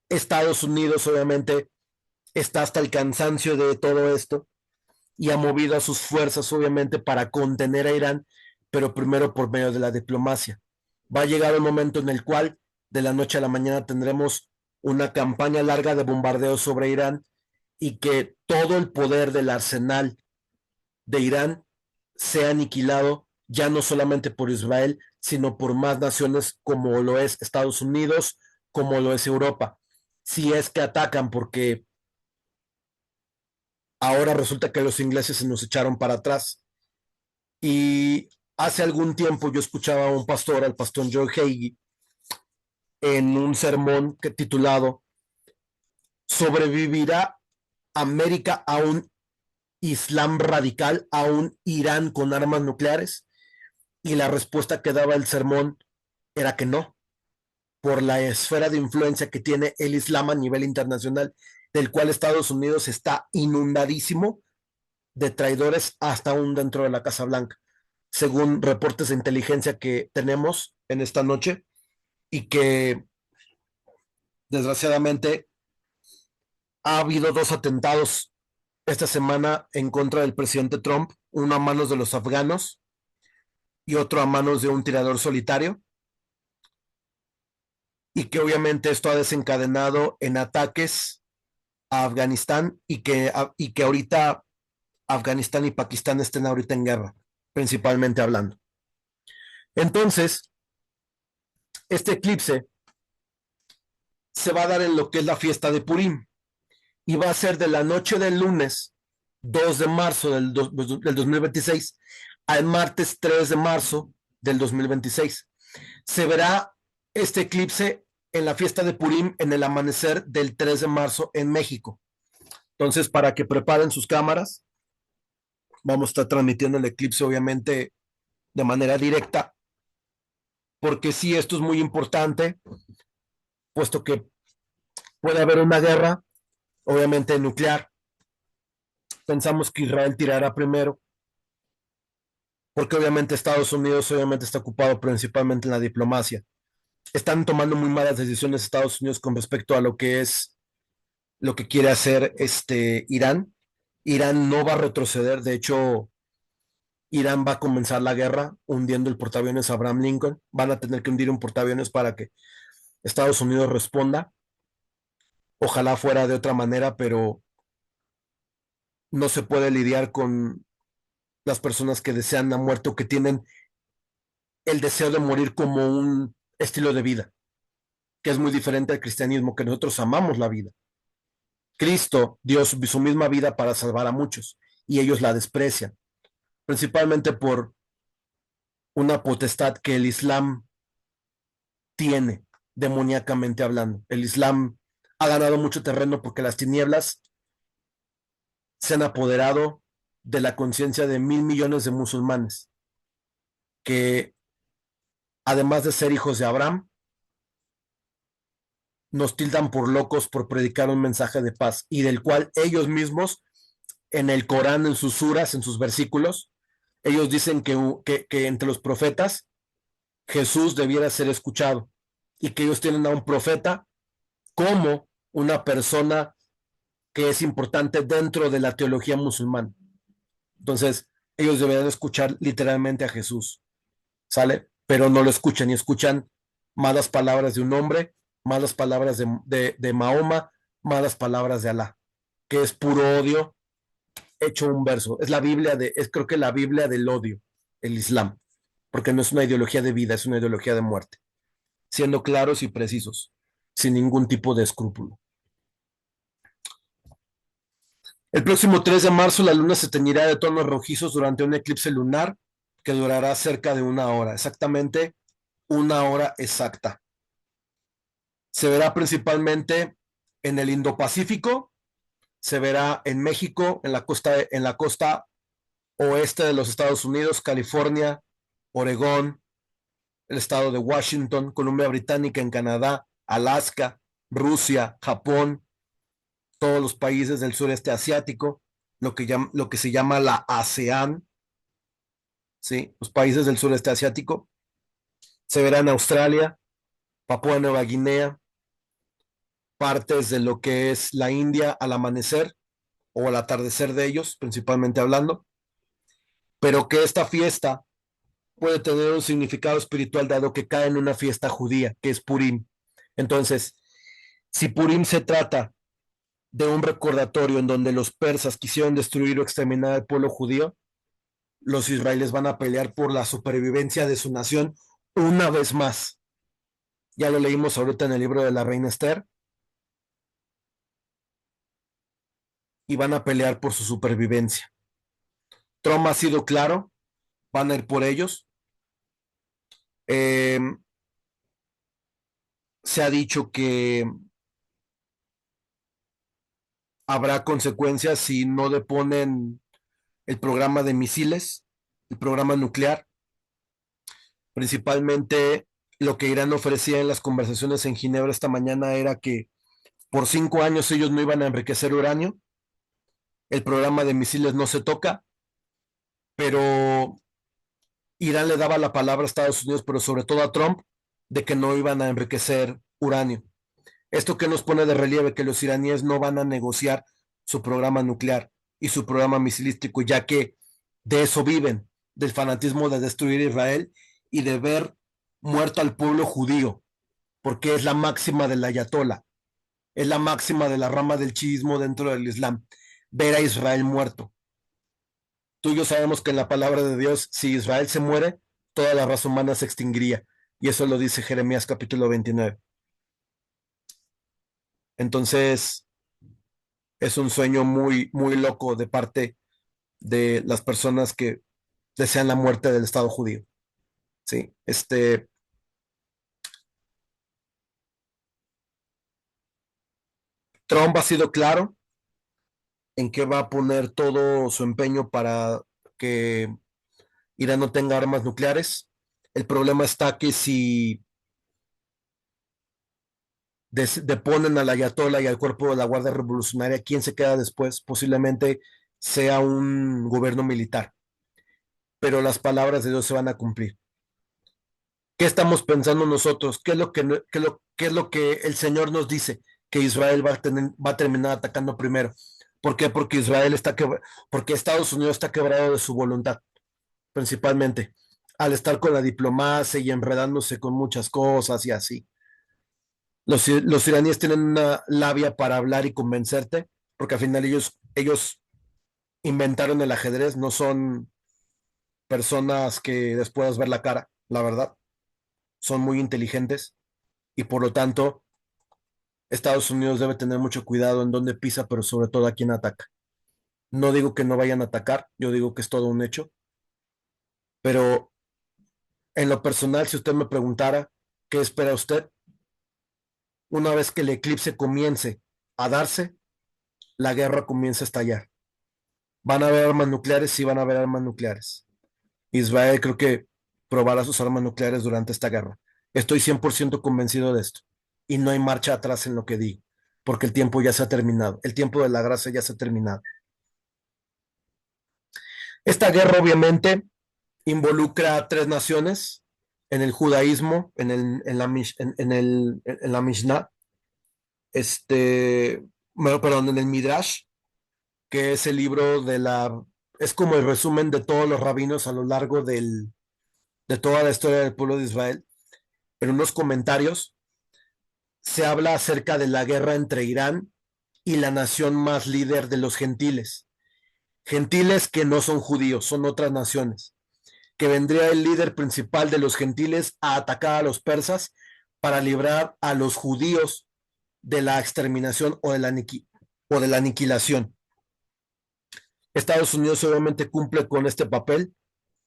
[SPEAKER 1] Estados Unidos obviamente está hasta el cansancio de todo esto y ha movido a sus fuerzas obviamente para contener a Irán, pero primero por medio de la diplomacia. Va a llegar un momento en el cual de la noche a la mañana tendremos una campaña larga de bombardeo sobre Irán y que todo el poder del arsenal de Irán sea aniquilado ya no solamente por Israel, sino por más naciones como lo es Estados Unidos, como lo es Europa. Si es que atacan, porque ahora resulta que los ingleses se nos echaron para atrás. Y hace algún tiempo yo escuchaba a un pastor, al pastor Joe Hagee, en un sermón que titulado ¿Sobrevivirá América a un Islam radical, a un Irán con armas nucleares? Y la respuesta que daba el sermón era que no, por la esfera de influencia que tiene el Islam a nivel internacional, del cual Estados Unidos está inundadísimo de traidores hasta aún dentro de la Casa Blanca, según reportes de inteligencia que tenemos en esta noche y que desgraciadamente ha habido dos atentados esta semana en contra del presidente Trump, uno a manos de los afganos y otro a manos de un tirador solitario, y que obviamente esto ha desencadenado en ataques a Afganistán y que ahorita Afganistán y Pakistán estén ahorita en guerra, principalmente hablando. Entonces, este eclipse se va a dar en lo que es la fiesta de Purim y va a ser de la noche del lunes 2 de marzo del 2026 al martes 3 de marzo del 2026. Se verá este eclipse en la fiesta de Purim en el amanecer del 3 de marzo en México. Entonces, para que preparen sus cámaras, vamos a estar transmitiendo el eclipse obviamente de manera directa, porque sí, esto es muy importante, puesto que puede haber una guerra, obviamente nuclear. Pensamos que Israel tirará primero, porque obviamente Estados Unidos obviamente está ocupado principalmente en la diplomacia. Están tomando muy malas decisiones Estados Unidos con respecto a lo que es lo que quiere hacer Irán. Irán no va a retroceder, de hecho, Irán va a comenzar la guerra hundiendo el portaaviones Abraham Lincoln. Van a tener que hundir un portaaviones para que Estados Unidos responda. Ojalá fuera de otra manera, pero no se puede lidiar con las personas que desean la muerte o que tienen el deseo de morir como un estilo de vida, que es muy diferente al cristianismo, que nosotros amamos la vida. Cristo dio su misma vida para salvar a muchos y ellos la desprecian, principalmente por una potestad que el Islam tiene, demoníacamente hablando. El Islam ha ganado mucho terreno porque las tinieblas se han apoderado de la conciencia de 1.000 millones de musulmanes, que además de ser hijos de Abraham, nos tildan por locos por predicar un mensaje de paz y del cual ellos mismos en el Corán, en sus suras, en sus versículos, ellos dicen que entre los profetas Jesús debiera ser escuchado y que ellos tienen a un profeta como una persona que es importante dentro de la teología musulmana. Entonces, ellos deberían escuchar literalmente a Jesús, ¿sale? Pero no lo escuchan y escuchan malas palabras de un hombre, malas palabras de Mahoma, malas palabras de Alá, que es puro odio hecho un verso. Es la Biblia es creo que la Biblia del odio, el Islam, porque no es una ideología de vida, es una ideología de muerte, siendo claros y precisos, sin ningún tipo de escrúpulo. El próximo 3 de marzo la luna se teñirá de tonos rojizos durante un eclipse lunar que durará cerca de una hora, exactamente una hora exacta. Se verá principalmente en el Indo-Pacífico, se verá en México, en la costa oeste de los Estados Unidos, California, Oregón, el estado de Washington, Columbia Británica en Canadá, Alaska, Rusia, Japón, todos los países del sureste asiático, lo que se llama la ASEAN, ¿sí? Los países del sureste asiático. Se verá en Australia, Papúa Nueva Guinea, partes de lo que es la India al amanecer o al atardecer de ellos, principalmente hablando, pero que esta fiesta puede tener un significado espiritual dado que cae en una fiesta judía, que es Purim. Entonces, si Purim se trata de un recordatorio en donde los persas quisieron destruir o exterminar al pueblo judío, los israelíes van a pelear por la supervivencia de su nación una vez más. Ya lo leímos ahorita en el libro de la reina Esther, y van a pelear por su supervivencia. Trump ha sido claro, van a ir por ellos. Eh, Se ha dicho que habrá consecuencias si no deponen el programa de misiles, el programa nuclear, principalmente lo que Irán ofrecía en las conversaciones en Ginebra esta mañana era que por 5 años ellos no iban a enriquecer uranio, el programa de misiles no se toca, pero Irán le daba la palabra a Estados Unidos, pero sobre todo a Trump, de que no iban a enriquecer uranio. Esto que nos pone de relieve que los iraníes no van a negociar su programa nuclear y su programa misilístico, ya que de eso viven, del fanatismo de destruir Israel y de ver muerto al pueblo judío, porque es la máxima del ayatollah, es la máxima de la rama del chiismo dentro del Islam, ver a Israel muerto. Tú y yo sabemos que en la palabra de Dios, si Israel se muere, toda la raza humana se extinguiría. Y eso lo dice Jeremías capítulo 29. Entonces, es un sueño muy, muy loco de parte de las personas que desean la muerte del Estado judío. Sí, Trump ha sido claro en que va a poner todo su empeño para que Irán no tenga armas nucleares. El problema está que si deponen al Ayatollah y al cuerpo de la Guardia Revolucionaria, ¿quién se queda después? Posiblemente sea un gobierno militar, pero las palabras de Dios se van a cumplir. ¿Qué estamos pensando nosotros? ¿Qué es lo que, qué es lo que el Señor nos dice? Que Israel va a terminar atacando primero. ¿Por qué? Porque porque Estados Unidos está quebrado de su voluntad, principalmente, al estar con la diplomacia y enredándose con muchas cosas y así. Los iraníes tienen una labia para hablar y convencerte, porque al final ellos inventaron el ajedrez, no son personas que les puedas ver la cara, la verdad, son muy inteligentes y por lo tanto Estados Unidos debe tener mucho cuidado en dónde pisa, pero sobre todo a quién ataca. No digo que no vayan a atacar, yo digo que es todo un hecho, pero en lo personal, si usted me preguntara qué espera usted, una vez que el eclipse comience a darse, la guerra comienza a estallar. ¿Van a haber armas nucleares? Sí, van a haber armas nucleares. Israel creo que probará sus armas nucleares durante esta guerra. Estoy 100% convencido de esto. Y no hay marcha atrás en lo que digo, porque el tiempo ya se ha terminado. El tiempo de la gracia ya se ha terminado. Esta guerra obviamente involucra a tres naciones en el judaísmo, en la Mishnah, perdón, en el Midrash, que es el libro es como el resumen de todos los rabinos a lo largo de toda la historia del pueblo de Israel. En unos comentarios se habla acerca de la guerra entre Irán y la nación más líder de los gentiles. Gentiles que no son judíos, son otras naciones. Que vendría el líder principal de los gentiles a atacar a los persas para librar a los judíos de la exterminación o de la aniquilación. Estados Unidos obviamente cumple con este papel,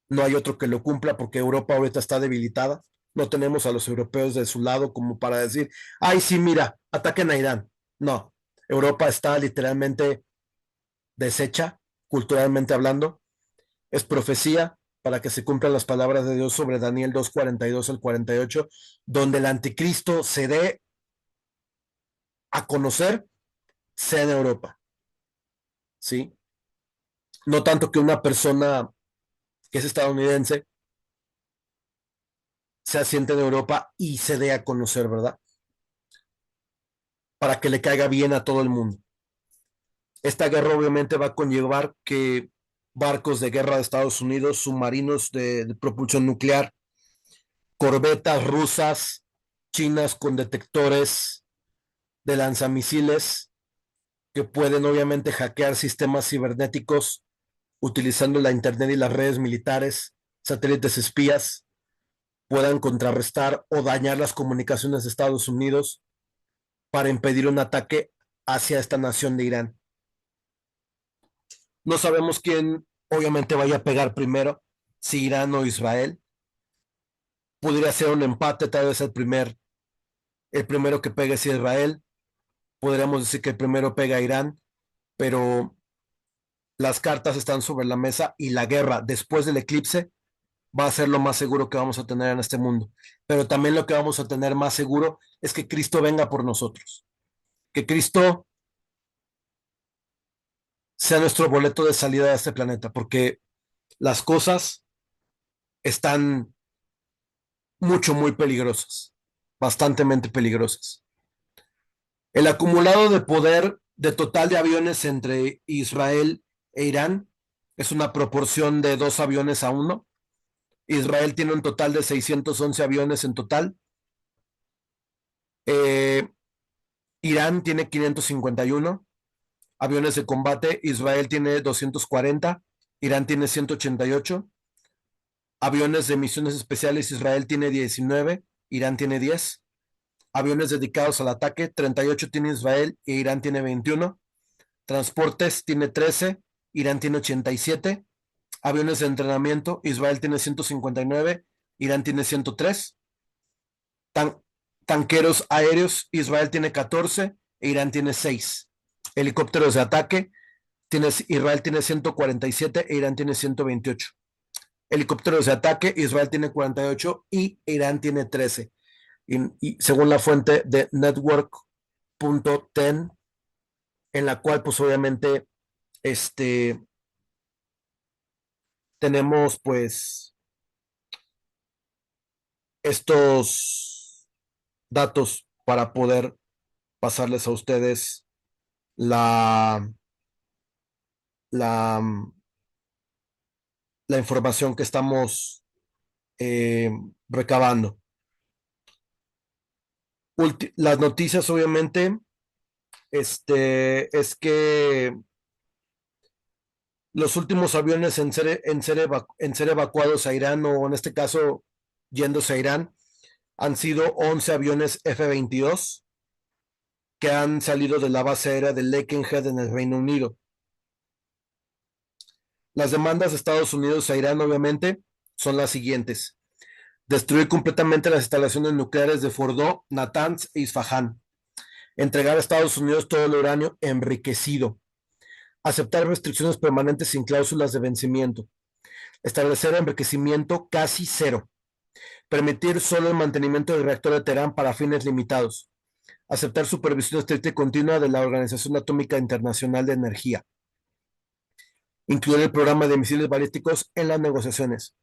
[SPEAKER 1] no hay otro que lo cumpla porque Europa ahorita está debilitada, no tenemos a los europeos de su lado como para decir, ay sí, mira, ataquen a Irán. No, Europa está literalmente deshecha, culturalmente hablando, es profecía para que se cumplan las palabras de Dios sobre Daniel 2:42 al 48, donde el anticristo se dé a conocer, sea en Europa, ¿sí? No tanto que una persona que es estadounidense se asiente en Europa y se dé a conocer, ¿verdad? Para que le caiga bien a todo el mundo. Esta guerra obviamente va a conllevar que barcos de guerra de Estados Unidos, submarinos de propulsión nuclear, corbetas rusas, chinas con detectores de lanzamisiles que pueden obviamente hackear sistemas cibernéticos utilizando la Internet y las redes militares, satélites espías, puedan contrarrestar o dañar las comunicaciones de Estados Unidos para impedir un ataque hacia esta nación de Irán. No sabemos quién obviamente vaya a pegar primero, si Irán o Israel. Podría ser un empate, tal vez el primero que pegue es Israel. Podríamos decir que el primero pega a Irán, pero las cartas están sobre la mesa y la guerra después del eclipse va a ser lo más seguro que vamos a tener en este mundo. Pero también lo que vamos a tener más seguro es que Cristo venga por nosotros, que Cristo sea nuestro boleto de salida de este planeta, porque las cosas están muy peligrosas, bastantemente peligrosas. El acumulado de poder de total de aviones entre Israel e Irán es una proporción de 2 aviones a 1. Israel tiene un total de 611 aviones en total. Eh, Irán tiene 551 aviones de combate. Israel tiene 240. Irán tiene 188. Aviones de misiones especiales. Israel tiene 19. Irán tiene 10. Aviones dedicados al ataque. 38 tiene Israel e Irán tiene 21. Transportes tiene 13. Irán tiene 87. Aviones de entrenamiento. Israel tiene 159. Irán tiene 103. Tan tanqueros aéreos, Israel tiene 14 e Irán tiene 6. Helicópteros de ataque, Israel tiene 147 e Irán tiene 128. Helicópteros de ataque, Israel tiene 48 y Irán tiene 13. Y según la fuente de network.ten, en la cual pues obviamente este, tenemos pues estos datos para poder pasarles a ustedes la, la, la información que estamos eh, recabando. Las noticias, obviamente, es que los últimos aviones en ser evacuados a Irán, o en este caso yéndose a Irán, han sido 11 aviones F-22 que han salido de la base aérea de Lakenhead en el Reino Unido. Las demandas de Estados Unidos a Irán, obviamente, son las siguientes: destruir completamente las instalaciones nucleares de Fordo, Natanz e Isfahán, entregar a Estados Unidos todo el uranio enriquecido, aceptar restricciones permanentes sin cláusulas de vencimiento, establecer enriquecimiento casi cero, permitir solo el mantenimiento del reactor de Teherán para fines limitados, aceptar supervisión estricta y continua de la Organización Atómica Internacional de Energía, incluir el programa de misiles balísticos en las negociaciones,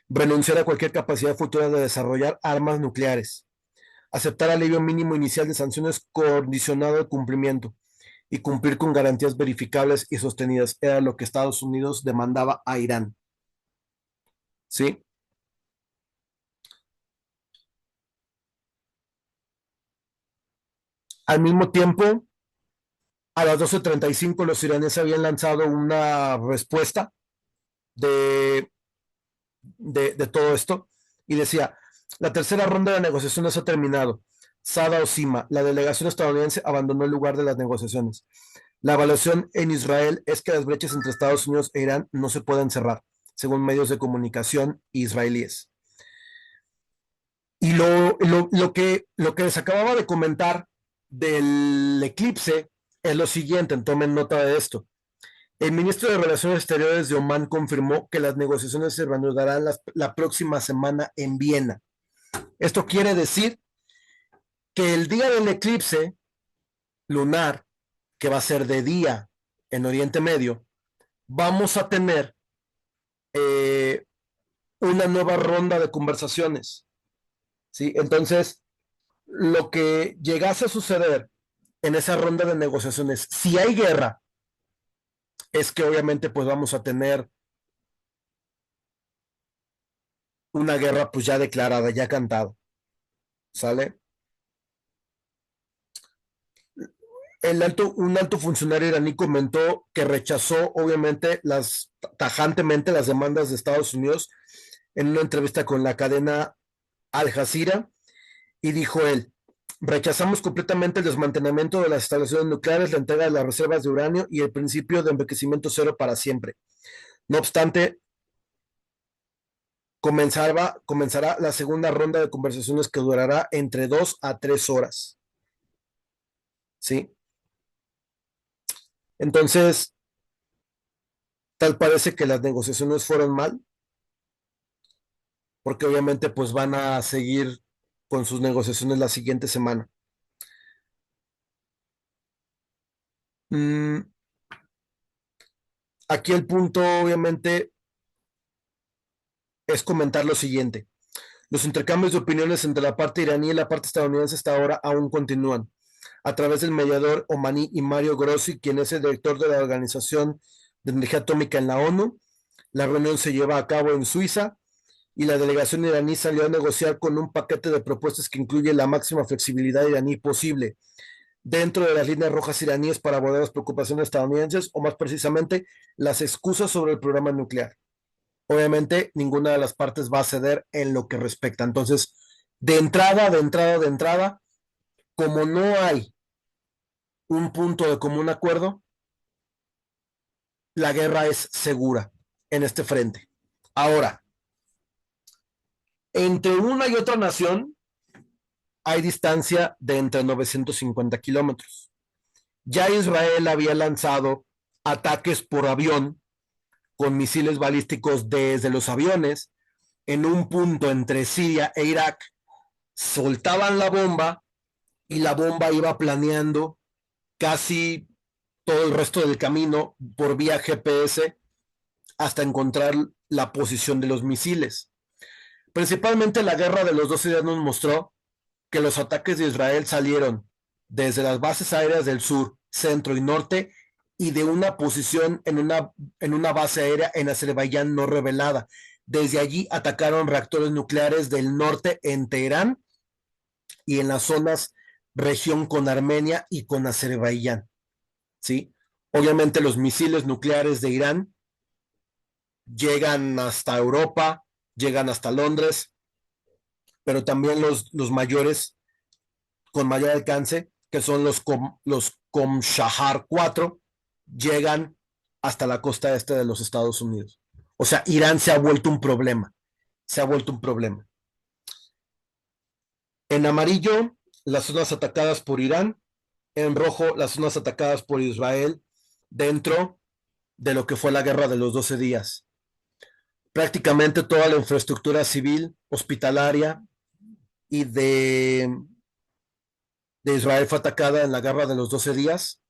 [SPEAKER 1] renunciar a cualquier capacidad futura de desarrollar armas nucleares, aceptar alivio mínimo inicial de sanciones condicionado al cumplimiento y cumplir con garantías verificables y sostenidas. Era lo que Estados Unidos demandaba a Irán. ¿Sí? Al mismo tiempo, a las 12:35 los iraníes habían lanzado una respuesta de, de todo esto y decía: la tercera ronda de negociaciones ha terminado. Sada Osima, la delegación estadounidense, abandonó el lugar de las negociaciones. La evaluación en Israel es que las brechas entre Estados Unidos e Irán no se pueden cerrar, según medios de comunicación israelíes. Y lo que les acababa de comentar del eclipse es lo siguiente, tomen nota de esto. El ministro de Relaciones Exteriores de Omán confirmó que las negociaciones se reanudarán la próxima semana en Viena. Esto quiere decir que el día del eclipse lunar, que va a ser de día en Oriente Medio, vamos a tener eh, una nueva ronda de conversaciones. ¿Sí? Entonces, lo que llegase a suceder en esa ronda de negociaciones, si hay guerra es que obviamente pues vamos a tener una guerra pues ya declarada, ya cantada, ¿sale? Un alto funcionario iraní comentó que rechazó obviamente tajantemente las demandas de Estados Unidos en una entrevista con la cadena Al Jazeera y dijo él, rechazamos completamente el desmantelamiento de las instalaciones nucleares, la entrega de las reservas de uranio y el principio de enriquecimiento cero para siempre. No obstante, comenzará la segunda ronda de conversaciones que durará entre 2 a 3 horas. ¿Sí? Entonces, tal parece que las negociaciones fueron mal, porque obviamente pues van a seguir con sus negociaciones la siguiente semana. Mm, Aquí el punto obviamente es comentar lo siguiente. Los intercambios de opiniones entre la parte iraní y la parte estadounidense hasta ahora aún continúan. A través del mediador omaní y Mario Grossi, quien es el director de la Organización de Energía Atómica en la ONU, la reunión se lleva a cabo en Suiza y la delegación iraní salió a negociar con un paquete de propuestas que incluye la máxima flexibilidad iraní posible dentro de las líneas rojas iraníes para abordar las preocupaciones estadounidenses o más precisamente las excusas sobre el programa nuclear. Obviamente ninguna de las partes va a ceder en lo que respecta. Entonces, de entrada, como no hay un punto de común acuerdo, la guerra es segura en este frente. Ahora, entre una y otra nación hay distancia de entre 950 kilómetros. Ya Israel había lanzado ataques por avión con misiles balísticos desde los aviones en un punto entre Siria e Irak, soltaban la bomba y la bomba iba planeando casi todo el resto del camino por vía GPS hasta encontrar la posición de los misiles. Principalmente la guerra de los 12 días nos mostró que los ataques de Israel salieron desde las bases aéreas del sur, centro y norte y de una posición en una base aérea en Azerbaiyán no revelada. Desde allí atacaron reactores nucleares del norte en Teherán y en las zonas región con Armenia y con Azerbaiyán. ¿Sí? Obviamente los misiles nucleares de Irán llegan hasta Europa, llegan hasta Londres, pero también los mayores con mayor alcance, que son los Qamshahar 4, llegan hasta la costa este de los Estados Unidos. O sea, Irán se ha vuelto un problema, se ha vuelto un problema. En amarillo, las zonas atacadas por Irán, en rojo, las zonas atacadas por Israel dentro de lo que fue la guerra de los 12 días. Prácticamente toda la infraestructura civil, hospitalaria y de Israel fue atacada en la guerra de los 12 días.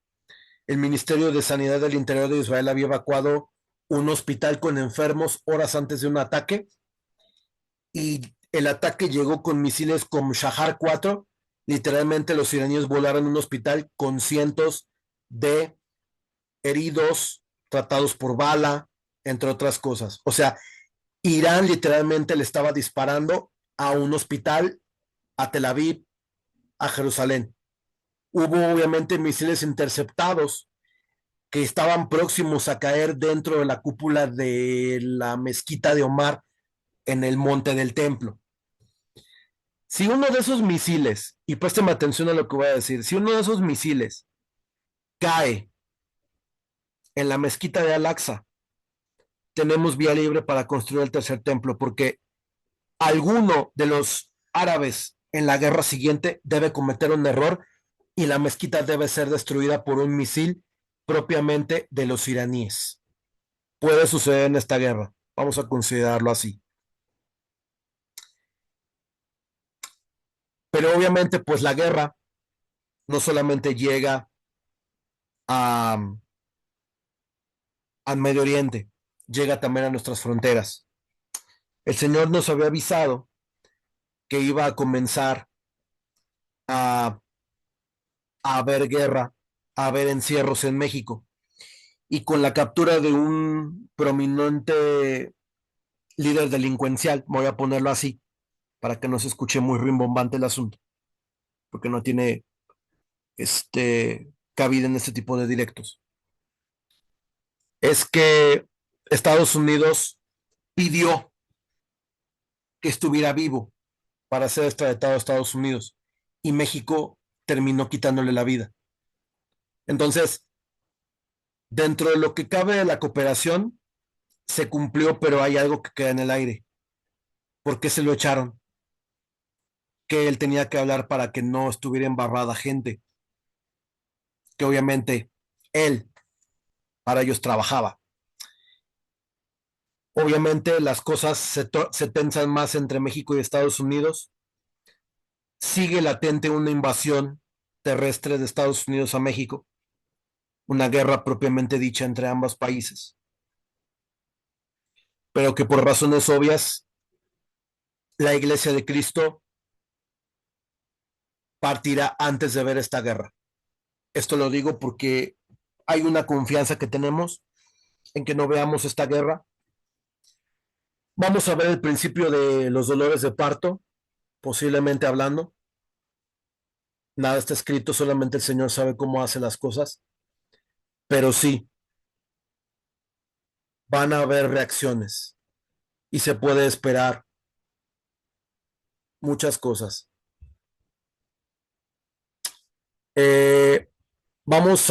[SPEAKER 1] El Ministerio de Sanidad del Interior de Israel había evacuado un hospital con enfermos horas antes de un ataque y el ataque llegó con misiles como Shahar 4. Literalmente los iraníes volaron un hospital con cientos de heridos, tratados por bala, entre otras cosas. O sea, Irán literalmente le estaba disparando a un hospital, a Tel Aviv, a Jerusalén. Hubo obviamente misiles interceptados que estaban próximos a caer dentro de la cúpula de la mezquita de Omar en el monte del templo. Si uno de esos misiles, y présteme atención a lo que voy a decir, si uno de esos misiles cae en la mezquita de Al-Aqsa, tenemos vía libre para construir el tercer templo, porque alguno de los árabes en la guerra siguiente debe cometer un error y la mezquita debe ser destruida por un misil propiamente de los iraníes. Puede suceder en esta guerra, vamos a considerarlo así. Pero obviamente, pues la guerra no solamente llega a, al Medio Oriente, llega también a nuestras fronteras. El Señor nos había avisado que iba a comenzar a, a haber guerra, a haber encierros en México. y con la captura de un prominente líder delincuencial, voy a ponerlo así, para que no se escuche muy rimbombante el asunto, porque no tiene cabida en este tipo de directos. Es que Estados Unidos pidió que estuviera vivo para ser extraditado a Estados Unidos y México terminó quitándole la vida. Entonces, dentro de lo que cabe de la cooperación, se cumplió, pero hay algo que queda en el aire. ¿Por qué se lo echaron? Que él tenía que hablar para que no estuviera embarrada gente, que obviamente él para ellos trabajaba. Obviamente las cosas se tensan más entre México y Estados Unidos. Sigue latente una invasión terrestre de Estados Unidos a México, una guerra propiamente dicha entre ambos países, pero que por razones obvias la Iglesia de Cristo partirá antes de ver esta guerra. Esto lo digo porque hay una confianza que tenemos en que no veamos esta guerra. Vamos a ver el principio de los dolores de parto, posiblemente hablando. Nada está escrito, solamente el Señor sabe cómo hace las cosas, pero sí, van a haber reacciones y se puede esperar muchas cosas. Eh, vamos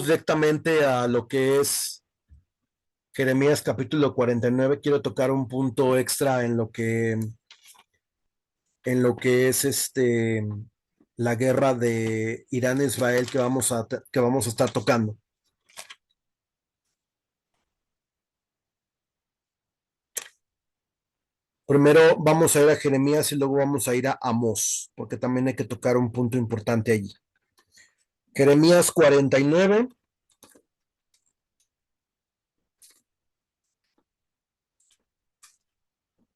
[SPEAKER 1] directamente a lo que es Jeremías capítulo 49. Quiero tocar un punto extra en lo que es la guerra de Irán-Israel que vamos a estar tocando. Primero vamos a ir a Jeremías y luego vamos a ir a Amós, porque también hay que tocar un punto importante allí. Jeremías 49.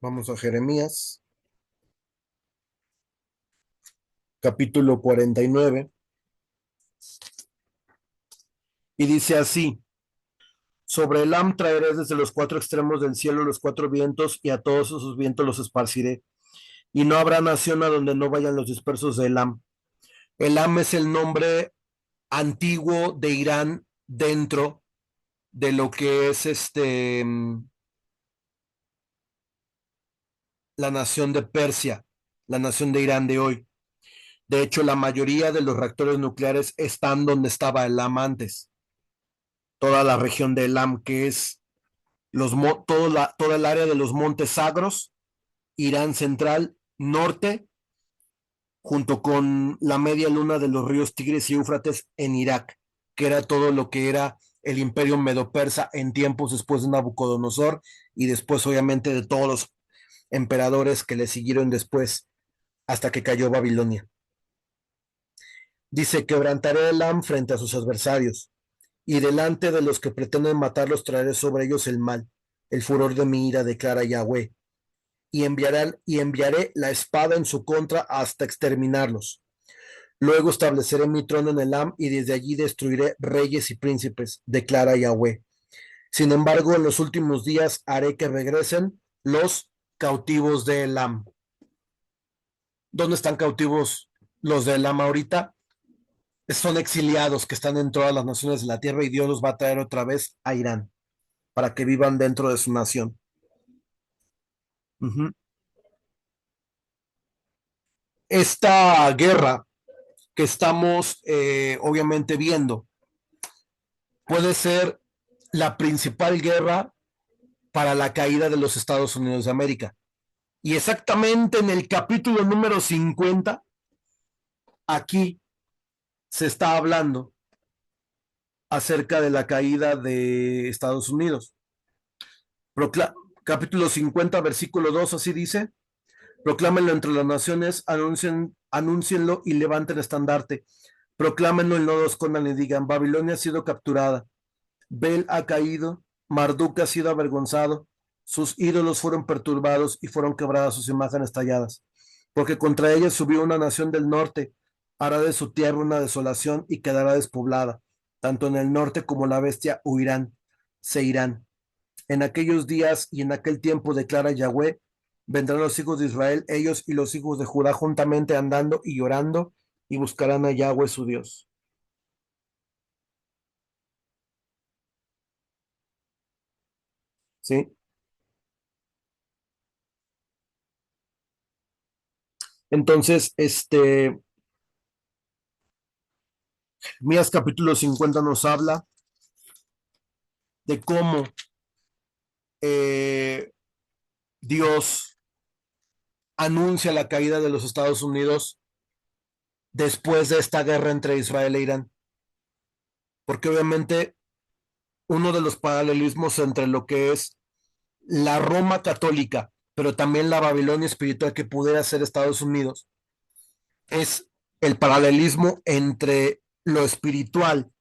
[SPEAKER 1] Vamos a Jeremías, capítulo 49. Y dice así: sobre Elam traeré desde los cuatro extremos del cielo los cuatro vientos, y a todos esos vientos los esparciré. Y no habrá nación a donde no vayan los dispersos de Elam. Elam es el nombre antiguo de Irán dentro de lo que es la nación de Persia, la nación de Irán de hoy. De hecho, la mayoría de los reactores nucleares están donde estaba Elam antes. Toda la región de Elam, que es toda el área de los Montes Sagros, Irán central, norte, junto con la media luna de los ríos Tigres y Éufrates en Irak, que era todo lo que era el imperio medo-persa en tiempos después de Nabucodonosor y después obviamente de todos los emperadores que le siguieron después hasta que cayó Babilonia. Dice: quebrantaré Elam frente a sus adversarios, y delante de los que pretenden matarlos traeré sobre ellos el furor de mi ira, declara Yahweh, y enviaré la espada en su contra hasta exterminarlos. Luego estableceré mi trono en Elam y desde allí destruiré reyes y príncipes, declara Yahweh. Sin embargo, en los últimos días haré que regresen los cautivos de Elam. ¿Dónde están cautivos los de Elam ahorita? Son exiliados que están en todas las naciones de la tierra y Dios los va a traer otra vez a Irán para que vivan dentro de su nación. Uh-huh. Esta guerra que estamos obviamente viendo puede ser la principal guerra para la caída de los Estados Unidos de América. Y exactamente en el capítulo número 50, aquí se está hablando acerca de la caída de Estados Unidos. Capítulo 50, versículo 2, así dice: proclámenlo entre las naciones, anúncienlo y levanten estandarte. Proclámenlo y no lo escondan y digan: Babilonia ha sido capturada, Bel ha caído, Marduk ha sido avergonzado, sus ídolos fueron perturbados y fueron quebradas sus imágenes talladas. Porque contra ella subió una nación del norte, hará de su tierra una desolación y quedará despoblada. tanto en el norte como la bestia huirán, se irán. En aquellos días y en aquel tiempo, declara Yahweh, vendrán los hijos de Israel, ellos y los hijos de Judá juntamente andando y llorando, y buscarán a Yahweh su Dios. ¿Sí? Entonces, Mías capítulo 50 nos habla de cómo eh, Dios anuncia la caída de los Estados Unidos después de esta guerra entre Israel e Irán. Porque obviamente uno de los paralelismos entre lo que es la Roma católica, pero también la Babilonia espiritual que pudiera ser Estados Unidos, es el paralelismo entre lo espiritual,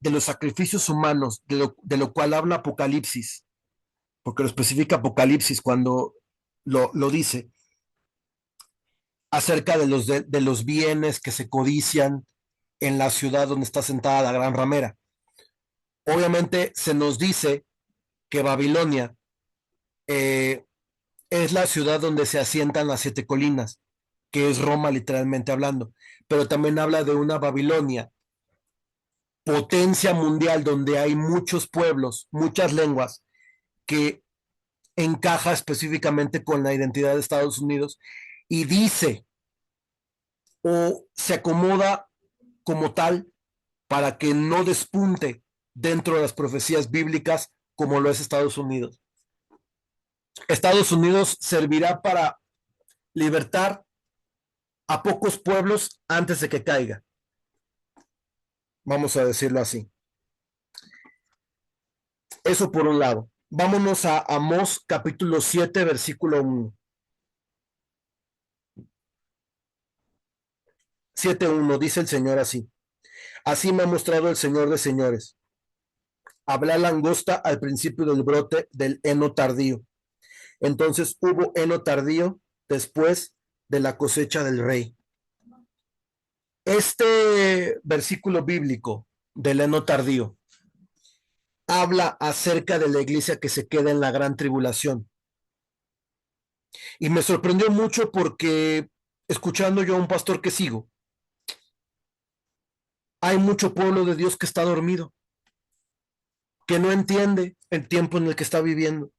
[SPEAKER 1] de los sacrificios humanos, de lo cual habla Apocalipsis, porque lo especifica Apocalipsis cuando lo dice, acerca de los bienes que se codician en la ciudad donde está sentada la gran ramera. Obviamente se nos dice que Babilonia eh, es la ciudad donde se asientan las siete colinas, que es Roma literalmente hablando, pero también habla de una Babilonia, potencia mundial, donde hay muchos pueblos, muchas lenguas, que encaja específicamente con la identidad de Estados Unidos y dice o se acomoda como tal para que no despunte dentro de las profecías bíblicas como lo es Estados Unidos. Estados Unidos servirá para libertar a pocos pueblos antes de que caiga, vamos a decirlo así. Eso por un lado. Vámonos a Amós capítulo 7, versículo 1. 7:1 dice el Señor así. Así me ha mostrado el Señor de señores. Habrá langosta al principio del brote del heno tardío. Entonces hubo heno tardío después de la cosecha del rey. Este versículo bíblico del heno tardío habla acerca de la iglesia que se queda en la gran tribulación. Y me sorprendió mucho porque escuchando yo a un pastor que sigo, hay mucho pueblo de Dios que está dormido, que no entiende el tiempo en el que está viviendo,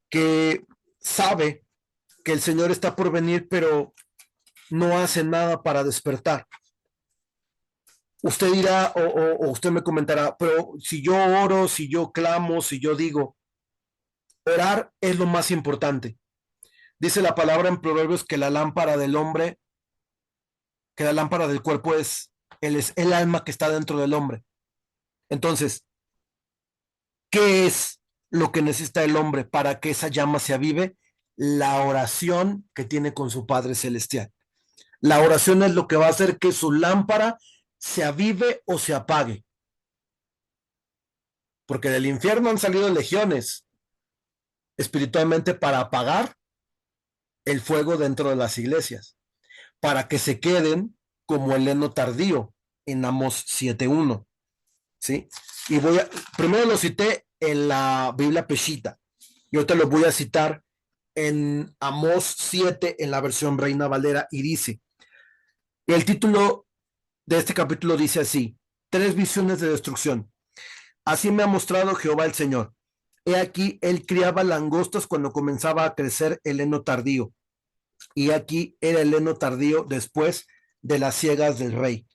[SPEAKER 1] que sabe que el Señor está por venir, pero no hace nada para despertar. Usted dirá, o usted me comentará, pero si yo oro, si yo clamo, si yo digo, orar es lo más importante. Dice la palabra en Proverbios que la lámpara del hombre, que la lámpara del cuerpo es el alma que está dentro del hombre. Entonces, ¿qué es lo que necesita el hombre para que esa llama se avive? La oración que tiene con su Padre Celestial. La oración es lo que va a hacer que su lámpara se avive o se apague. Porque del infierno han salido legiones espiritualmente para apagar el fuego dentro de las iglesias, para que se queden como el heno tardío en Amós 7:1. ¿Sí? Y primero lo cité en la Biblia Peshita, yo te lo voy a citar en Amós 7 en la versión Reina Valera y dice, y el título de este capítulo dice así, tres visiones de destrucción. Así me ha mostrado Jehová el Señor. He aquí, él criaba langostas cuando comenzaba a crecer el heno tardío. Y aquí era el heno tardío después de las ciegas del rey.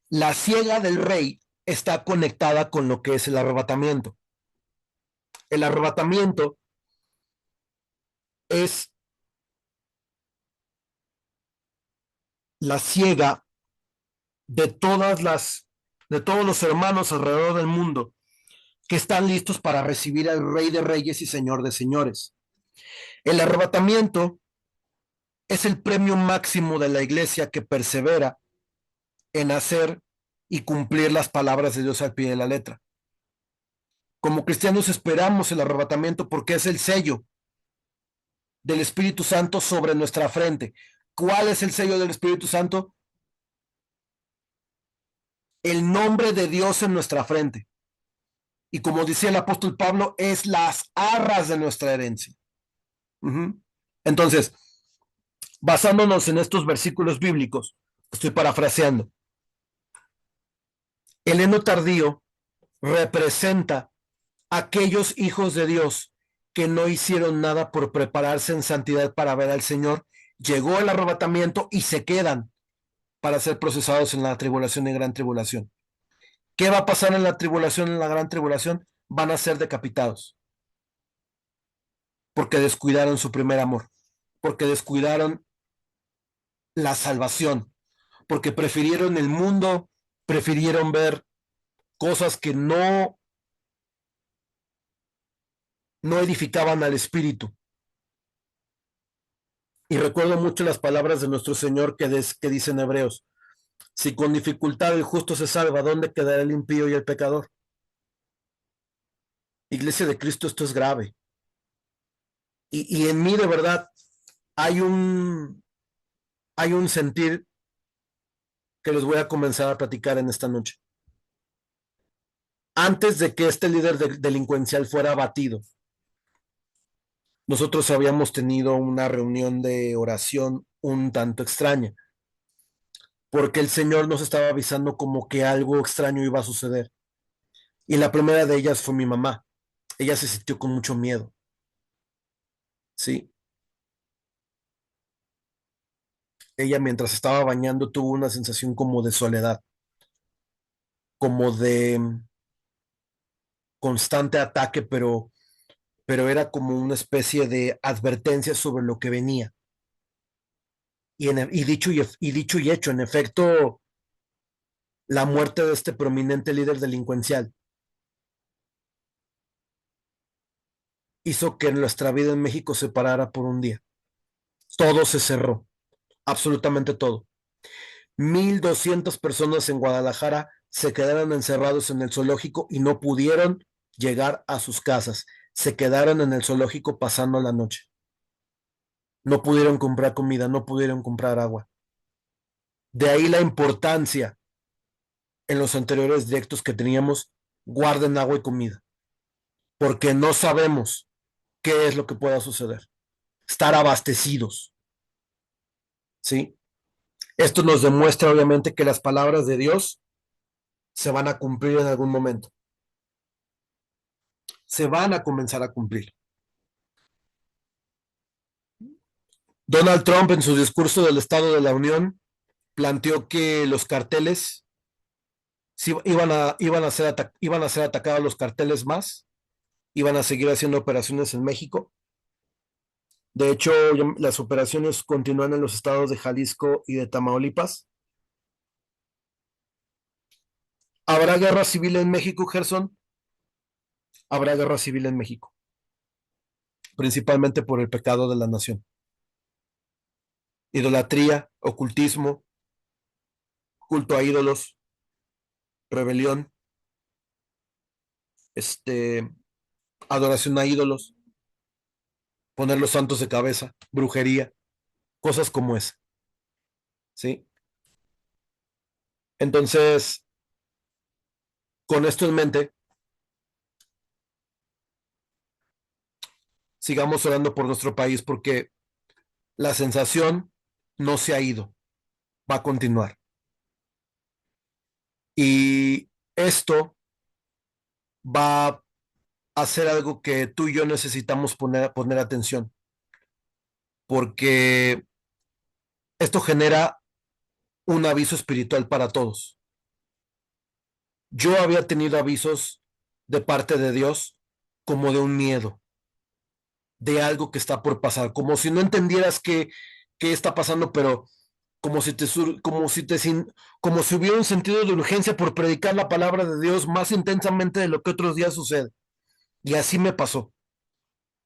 [SPEAKER 1] La ciega del rey está conectada con lo que es el arrebatamiento. El arrebatamiento es la ciega de todos los hermanos alrededor del mundo que están listos para recibir al Rey de Reyes y Señor de Señores. El arrebatamiento es el premio máximo de la iglesia que persevera en hacer y cumplir las palabras de Dios al pie de la letra. Como cristianos esperamos el arrebatamiento porque es el sello del Espíritu Santo sobre nuestra frente. ¿Cuál es el sello del Espíritu Santo? el nombre de Dios en nuestra frente. Y como decía el apóstol Pablo, es las arras de nuestra herencia. Entonces, basándonos en estos versículos bíblicos, estoy parafraseando, el heno tardío representa a aquellos hijos de Dios que no hicieron nada por prepararse en santidad para ver al Señor. Llegó el arrebatamiento y se quedan para ser procesados en la tribulación y gran tribulación. ¿Qué va a pasar en la tribulación, en la gran tribulación? Van a ser decapitados porque descuidaron su primer amor, porque descuidaron la salvación, porque prefirieron el mundo, prefirieron ver cosas que no edificaban al espíritu. Y recuerdo mucho las palabras de nuestro Señor que dicen Hebreos, si con dificultad el justo se salva, ¿dónde quedará el impío y el pecador? Iglesia de Cristo, esto es grave. Y en mí de verdad hay hay un sentir que les voy a comenzar a platicar en esta noche. Antes de que este líder delincuencial fuera abatido, nosotros habíamos tenido una reunión de oración un tanto extraña, porque el Señor nos estaba avisando como que algo extraño iba a suceder. Y la primera de ellas fue mi mamá. Ella se sintió con mucho miedo, ¿sí? Ella mientras estaba bañando tuvo una sensación como de soledad, como de constante ataque, pero era como una especie de advertencia sobre lo que venía. Y dicho y hecho, en efecto, la muerte de este prominente líder delincuencial hizo que nuestra vida en México se parara por un día. Todo se cerró, absolutamente todo. 1,200 personas en Guadalajara se quedaron encerrados en el zoológico y no pudieron llegar a sus casas. Se quedaron en el zoológico pasando la noche. No pudieron comprar comida, no pudieron comprar agua. De ahí la importancia en los anteriores directos que teníamos, guarden agua y comida, porque no sabemos qué es lo que pueda suceder. Estar abastecidos, ¿sí? Esto nos demuestra obviamente que las palabras de Dios se van a cumplir en algún momento. Se van a comenzar a cumplir. Donald Trump en su discurso del Estado de la Unión planteó que los carteles iban a ser atacados los carteles más, iban a seguir haciendo operaciones en México. De hecho, las operaciones continúan en los estados de Jalisco y de Tamaulipas. ¿Habrá guerra civil en México, Gerson? Habrá guerra civil en México, principalmente por el pecado de la nación. Idolatría, ocultismo, culto a ídolos, rebelión, adoración a ídolos, poner los santos de cabeza, brujería, cosas como esa, ¿sí? Entonces, con esto en mente, sigamos orando por nuestro país porque la sensación no se ha ido, va a continuar. Y esto va a ser algo que tú y yo necesitamos poner atención, porque esto genera un aviso espiritual para todos. Yo había tenido avisos de parte de Dios como de un miedo, de algo que está por pasar, como si no entendieras qué está pasando, pero como si te, como si te, como si hubiera un sentido de urgencia por predicar la palabra de Dios más intensamente de lo que otros días sucede. Y así me pasó.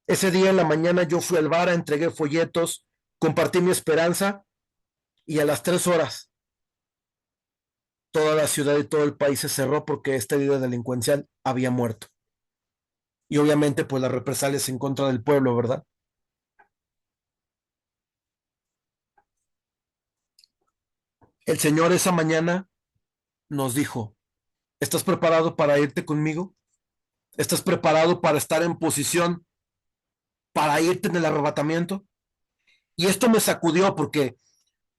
[SPEAKER 1] Ese día en la mañana yo fui al bar, entregué folletos, compartí mi esperanza y a las 3 horas toda la ciudad y todo el país se cerró porque este líder delincuencial había muerto. Y obviamente pues las represalias en contra del pueblo, ¿verdad? El Señor esa mañana nos dijo, ¿estás preparado para irte conmigo? ¿Estás preparado para estar en posición para irte en el arrebatamiento? Y esto me sacudió porque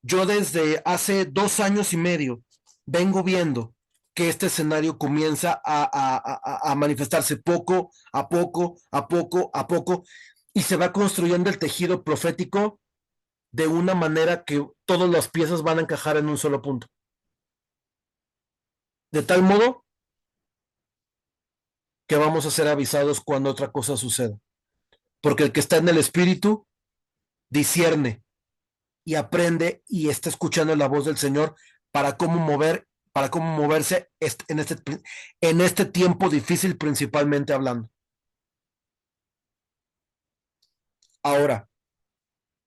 [SPEAKER 1] yo desde hace 2 años y medio vengo viendo que este escenario comienza a manifestarse poco a poco, a poco, a poco, y se va construyendo el tejido profético de una manera que todas las piezas van a encajar en un solo punto. De tal modo que vamos a ser avisados cuando otra cosa suceda. Porque el que está en el espíritu discierne y aprende y está escuchando la voz del Señor para cómo moverse en este tiempo difícil, principalmente hablando. Ahora,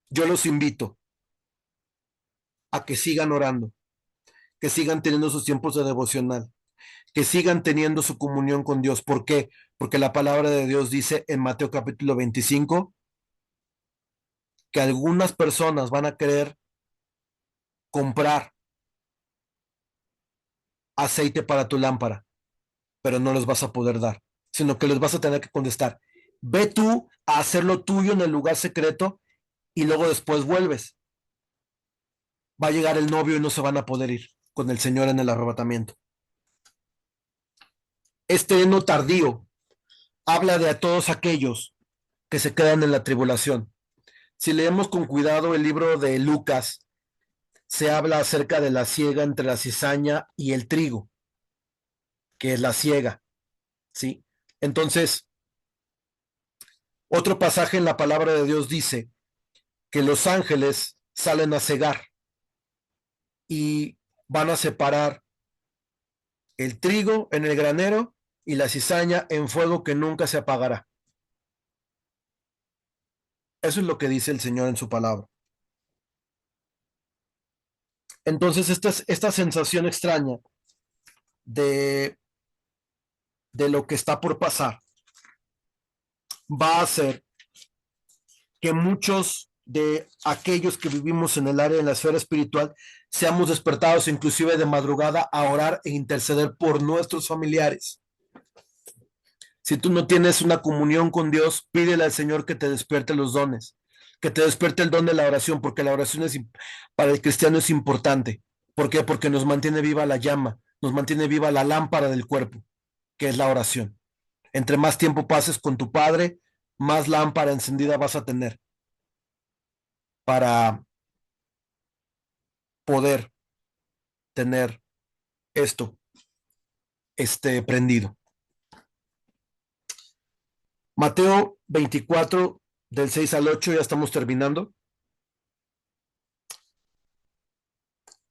[SPEAKER 1] yo los invito a que sigan orando, que sigan teniendo sus tiempos de devocional, que sigan teniendo su comunión con Dios. ¿Por qué? Porque la palabra de Dios dice en Mateo capítulo 25 que algunas personas van a querer comprar aceite para tu lámpara, pero no les vas a poder dar, sino que les vas a tener que contestar, ve tú a hacer lo tuyo en el lugar secreto y luego después vuelves. Va a llegar el novio y no se van a poder ir con el Señor en el arrebatamiento. Este heno tardío habla de a todos aquellos que se quedan en la tribulación. Si leemos con cuidado el libro de Lucas, se habla acerca de la siega entre la cizaña y el trigo, que es la siega, ¿sí? Entonces, otro pasaje en la palabra de Dios dice que los ángeles salen a cegar y van a separar el trigo en el granero y la cizaña en fuego que nunca se apagará. Eso es lo que dice el Señor en su palabra. Entonces, esta sensación extraña de, de lo que está por pasar va a hacer que muchos de aquellos que vivimos en el área de la esfera espiritual seamos despertados inclusive de madrugada a orar e interceder por nuestros familiares. Si tú no tienes una comunión con Dios, pídele al Señor que te despierte los dones, que te despierte el don de la oración, porque la oración para el cristiano es importante. ¿Por qué? Porque nos mantiene viva la llama, nos mantiene viva la lámpara del cuerpo, que es la oración. Entre más tiempo pases con tu Padre, más lámpara encendida vas a tener para poder tener esto prendido. Mateo 24, del 6 al 8, ya estamos terminando.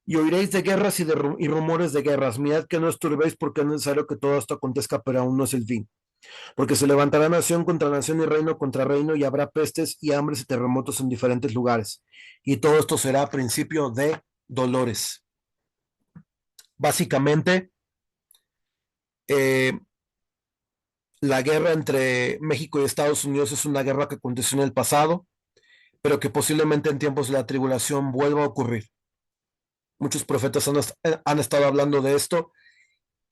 [SPEAKER 1] Y oiréis de guerras y rumores de guerras. Mirad que no os turbéis, porque es necesario que todo esto acontezca, pero aún no es el fin. Porque se levantará nación contra nación y reino contra reino, y habrá pestes y hambres y terremotos en diferentes lugares. Y todo esto será principio de dolores. Básicamente, la guerra entre México y Estados Unidos es una guerra que aconteció en el pasado, pero que posiblemente en tiempos de la tribulación vuelva a ocurrir. Muchos profetas han estado hablando de esto,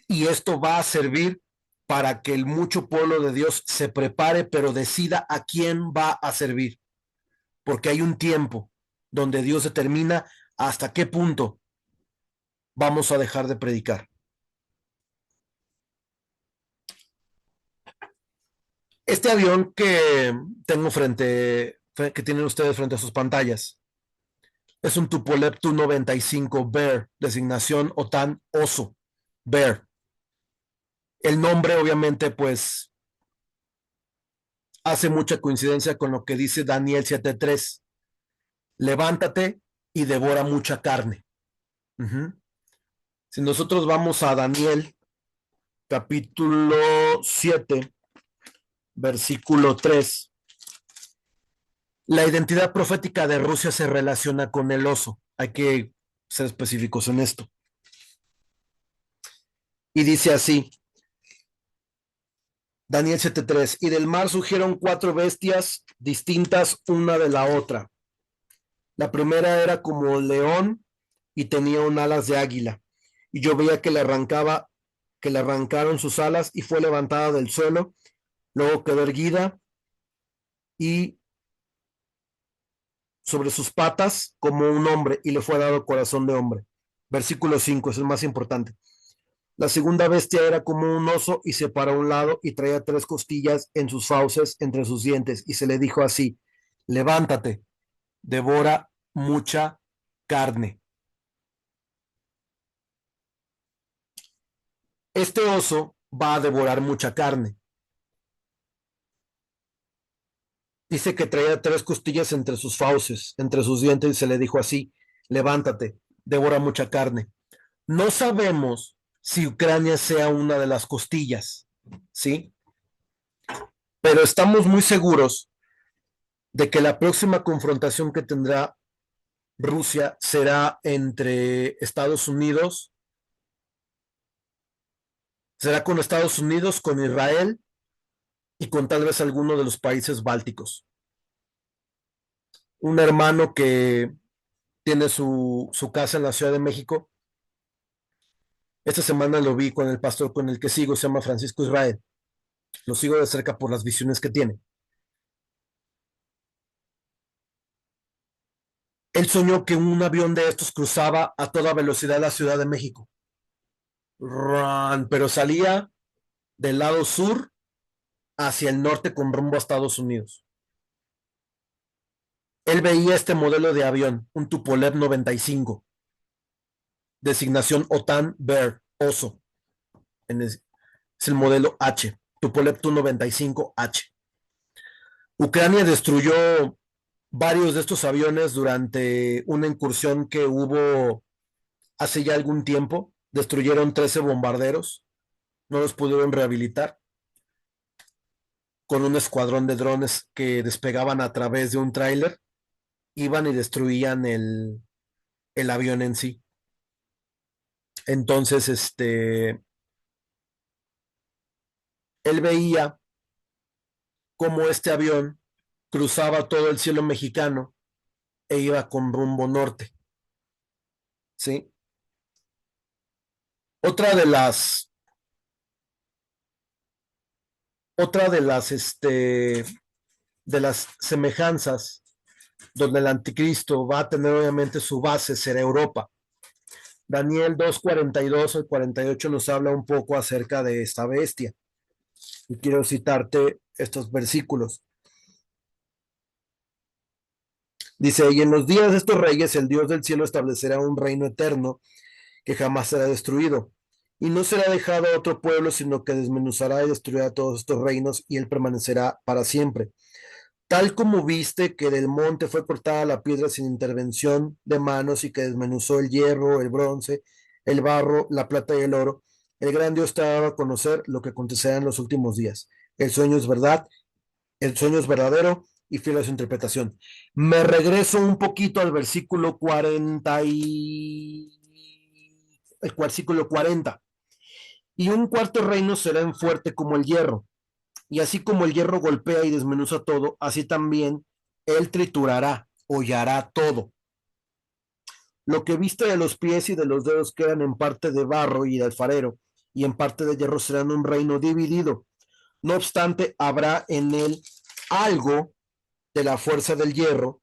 [SPEAKER 1] y esto va a servir para que el mucho pueblo de Dios se prepare, pero decida a quién va a servir, porque hay un tiempo donde Dios determina hasta qué punto vamos a dejar de predicar. Este avión que tengo que tienen ustedes frente a sus pantallas, es un Tupolev Tu-95 Bear, designación OTAN Oso Bear. El nombre, obviamente, pues hace mucha coincidencia con lo que dice Daniel 7:3. Levántate y devora mucha carne. Si nosotros vamos a Daniel, capítulo 7, versículo 3, la identidad profética de Rusia se relaciona con el oso. Hay que ser específicos en esto. Y dice así, Daniel 7:3, y del mar surgieron 4 bestias distintas una de la otra. La primera era como león y tenía un alas de águila, y yo veía que le arrancaron sus alas y fue levantada del suelo, luego quedó erguida y sobre sus patas como un hombre y le fue dado corazón de hombre. Versículo 5 es el más importante. La segunda bestia era como un oso y se paró a un lado y traía 3 costillas en sus fauces entre sus dientes y se le dijo así, levántate, devora mucha carne. Este oso va a devorar mucha carne. Dice que traía 3 costillas entre sus fauces, entre sus dientes y se le dijo así, levántate, devora mucha carne. No sabemos si Ucrania sea una de las costillas, ¿sí? Pero estamos muy seguros de que la próxima confrontación que tendrá Rusia será entre Estados Unidos, será con Estados Unidos, con Israel y con tal vez alguno de los países bálticos. Un hermano que tiene su casa en la Ciudad de México, esta semana lo vi con el pastor con el que sigo, se llama Francisco Israel. Lo sigo de cerca por las visiones que tiene. Él soñó que un avión de estos cruzaba a toda velocidad la Ciudad de México, pero salía del lado sur hacia el norte con rumbo a Estados Unidos. Él veía este modelo de avión, un Tupolev 95, designación OTAN Bear, oso, es el modelo H, Tupolev Tu-95H. Ucrania destruyó varios de estos aviones durante una incursión que hubo hace ya algún tiempo. Destruyeron 13 bombarderos, no los pudieron rehabilitar, con un escuadrón de drones que despegaban a través de un tráiler, iban y destruían el avión en sí. Entonces, él veía cómo este avión cruzaba todo el cielo mexicano e iba con rumbo norte, ¿sí? Otra de las, otra de las semejanzas donde el anticristo va a tener obviamente su base será Europa. Daniel 2:42 al 48 nos habla un poco acerca de esta bestia. Y quiero citarte estos versículos. Dice, y en los días de estos reyes el Dios del cielo establecerá un reino eterno que jamás será destruido. Y no será dejado a otro pueblo, sino que desmenuzará y destruirá todos estos reinos y él permanecerá para siempre. Tal como viste que del monte fue cortada la piedra sin intervención de manos y que desmenuzó el hierro, el bronce, el barro, la plata y el oro, el gran Dios te ha dado a conocer lo que acontecerá en los últimos días. El sueño es verdad, el sueño es verdadero y fiel a su interpretación. Me regreso un poquito al versículo 40 el versículo 40. Y un cuarto reino será en fuerte como el hierro, y así como el hierro golpea y desmenuza todo, así también él triturará, hollará todo. Lo que viste de los pies y de los dedos quedan en parte de barro y de alfarero, y en parte de hierro serán un reino dividido. No obstante, habrá en él algo de la fuerza del hierro,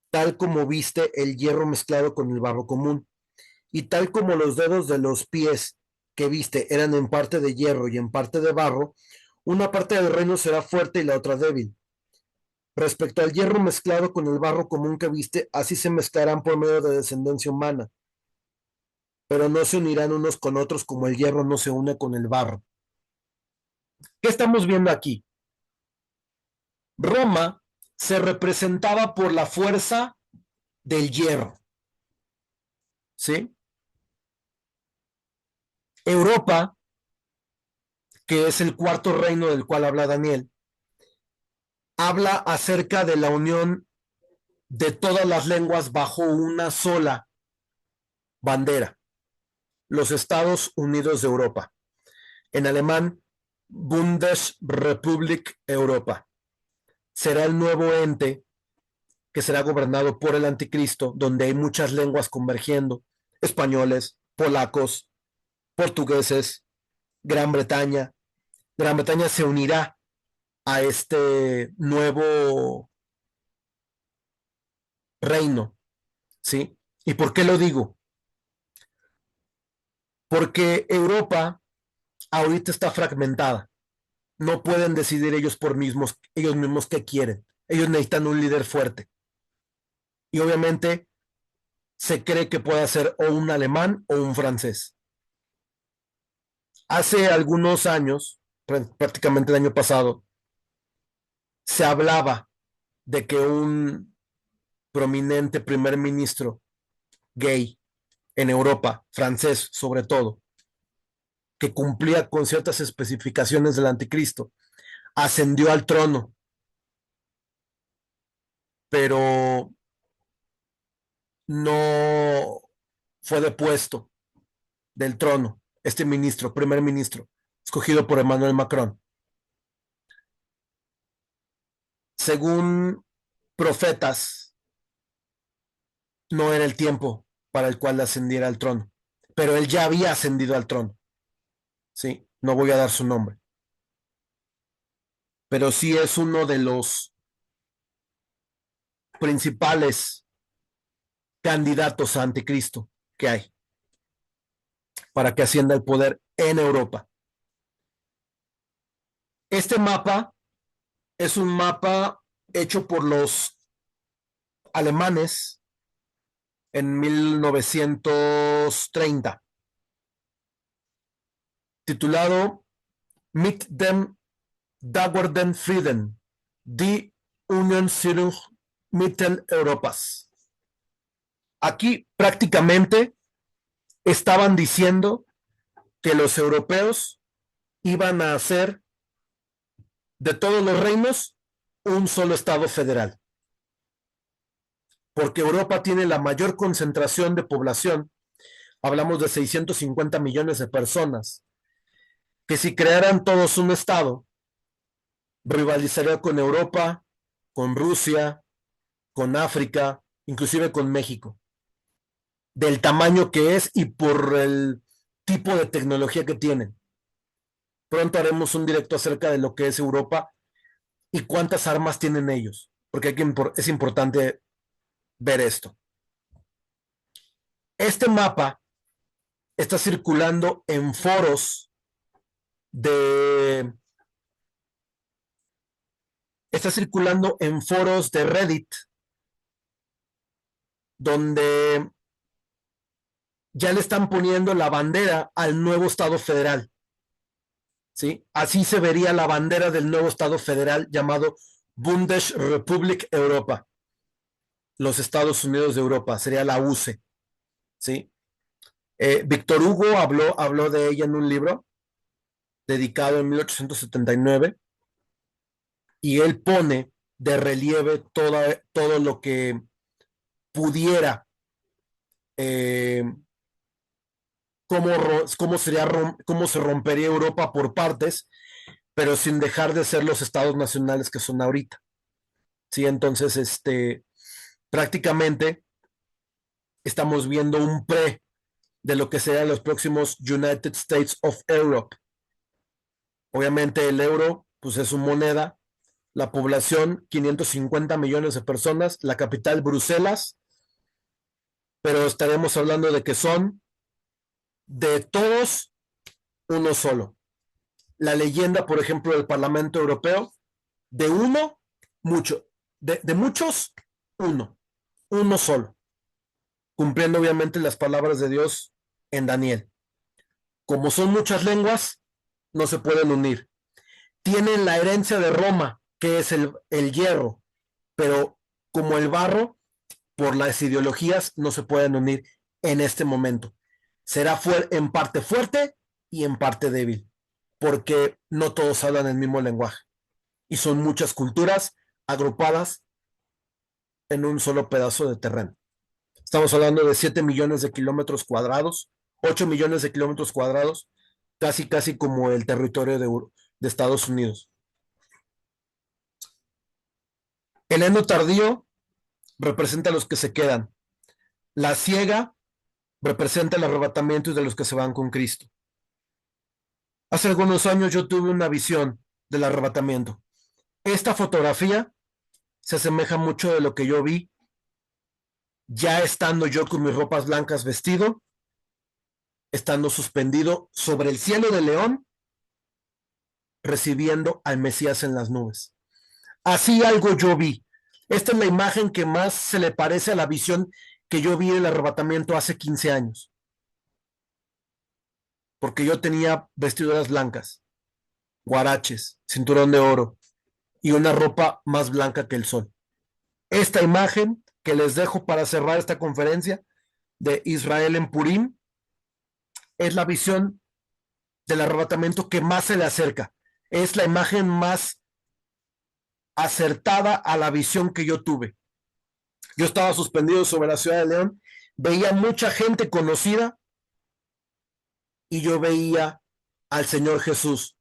[SPEAKER 1] tal como viste el hierro mezclado con el barro común, y tal como los dedos de los pies que viste eran en parte de hierro y en parte de barro, una parte del reino será fuerte y la otra débil. Respecto al hierro mezclado con el barro común que viste, así se mezclarán por medio de descendencia humana, pero no se unirán unos con otros como el hierro no se une con el barro. ¿Qué estamos viendo aquí? Roma se representaba por la fuerza del hierro, ¿sí? Europa, que es el cuarto reino del cual habla Daniel, habla acerca de la unión de todas las lenguas bajo una sola bandera, los Estados Unidos de Europa. En alemán, Bundesrepublik Europa. Será el nuevo ente que será gobernado por el anticristo, donde hay muchas lenguas convergiendo, españoles, polacos, portugueses, Gran Bretaña. Gran Bretaña se unirá a este nuevo reino, ¿sí? ¿Y por qué lo digo? Porque Europa ahorita está fragmentada. No pueden decidir ellos mismos qué quieren. Ellos necesitan un líder fuerte. Y obviamente se cree que puede ser o un alemán o un francés. Hace algunos años, prácticamente el año pasado, se hablaba de que un prominente primer ministro gay en Europa, francés sobre todo, que cumplía con ciertas especificaciones del anticristo, ascendió al trono, pero no fue depuesto del trono, este ministro, primer ministro, escogido por Emmanuel Macron. Según profetas, no era el tiempo para el cual ascendiera al trono, pero él ya había ascendido al trono, ¿sí? No voy a dar su nombre, pero sí es uno de los principales candidatos a anticristo que hay para que ascienda el poder en Europa. Este mapa es un mapa hecho por los alemanes en 1930, titulado Mit dem Dauernden Frieden, die Unionsführung Mitteleuropas. Aquí prácticamente estaban diciendo que los europeos iban a hacer de todos los reinos un solo estado federal, porque Europa tiene la mayor concentración de población, hablamos de 650 millones de personas, que si crearan todos un estado, rivalizaría con Europa, con Rusia, con África, inclusive con México, del tamaño que es y por el tipo de tecnología que tienen. Pronto haremos un directo acerca de lo que es Europa y cuántas armas tienen ellos, porque es importante ver esto. Este mapa está circulando en foros de está circulando en foros de Reddit, donde ya le están poniendo la bandera al nuevo Estado federal, ¿sí? Así se vería la bandera del nuevo Estado federal llamado Bundesrepublik Europa, los Estados Unidos de Europa, sería la UCE, ¿sí? Víctor Hugo habló de ella en un libro dedicado en 1879 y él pone de relieve todo lo que pudiera, eh, cómo se rompería Europa por partes, pero sin dejar de ser los estados nacionales que son ahorita. Sí, entonces, prácticamente estamos viendo un pre de lo que serán los próximos United States of Europe. Obviamente el euro, pues es su moneda, la población, 550 millones de personas, la capital, Bruselas, pero estaremos hablando de que son de todos uno solo. La leyenda, por ejemplo, del Parlamento Europeo, de uno, mucho, de muchos, uno solo, cumpliendo obviamente las palabras de Dios en Daniel. Como son muchas lenguas, no se pueden unir. Tienen la herencia de Roma, que es el hierro, pero como el barro, por las ideologías, no se pueden unir en este momento. Será en parte fuerte y en parte débil, porque no todos hablan el mismo lenguaje y son muchas culturas agrupadas en un solo pedazo de terreno. Estamos hablando de 7 millones de kilómetros cuadrados, 8 millones de kilómetros cuadrados, casi como el territorio de Estados Unidos. El heno tardío representa a los que se quedan. La ciega representa el arrebatamiento de los que se van con Cristo. Hace algunos años yo tuve una visión del arrebatamiento. Esta fotografía se asemeja mucho de lo que yo vi ya estando yo con mis ropas blancas vestido, estando suspendido sobre el cielo de León, recibiendo al Mesías en las nubes. Así algo yo vi. Esta es la imagen que más se le parece a la visión que yo vi del arrebatamiento hace 15 años, porque yo tenía vestiduras blancas, guaraches, cinturón de oro y una ropa más blanca que el sol. Esta imagen que les dejo para cerrar esta conferencia de Israel en Purim es la visión del arrebatamiento que más se le acerca. Es la imagen más acertada a la visión que yo tuve. Yo estaba suspendido sobre la ciudad de León, veía mucha gente conocida y yo veía al Señor Jesús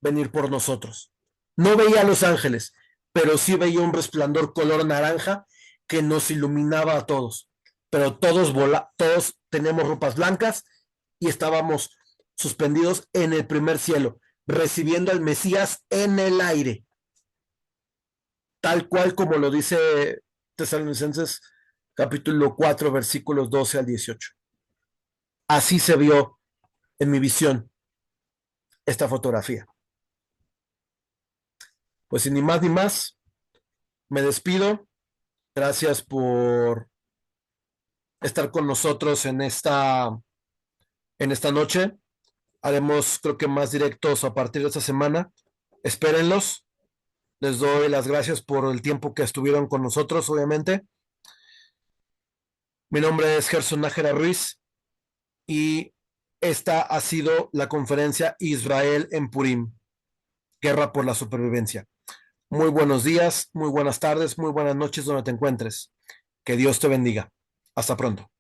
[SPEAKER 1] venir por nosotros. No veía a los ángeles, pero sí veía un resplandor color naranja que nos iluminaba a todos. Pero todos tenemos ropas blancas y estábamos suspendidos en el primer cielo, recibiendo al Mesías en el aire, tal cual como lo dice Tesalonicenses capítulo 4, versículos 12 al 18. Así se vio en mi visión esta fotografía. Pues sin ni más ni más, me despido. Gracias por estar con nosotros en esta noche. Haremos, creo que más directos a partir de esta semana. Espérenlos. Les doy las gracias por el tiempo que estuvieron con nosotros, obviamente. Mi nombre es Gerson Nájera Ruiz y esta ha sido la conferencia Israel en Purim, Guerra por la Supervivencia. Muy buenos días, muy buenas tardes, muy buenas noches donde te encuentres. Que Dios te bendiga. Hasta pronto.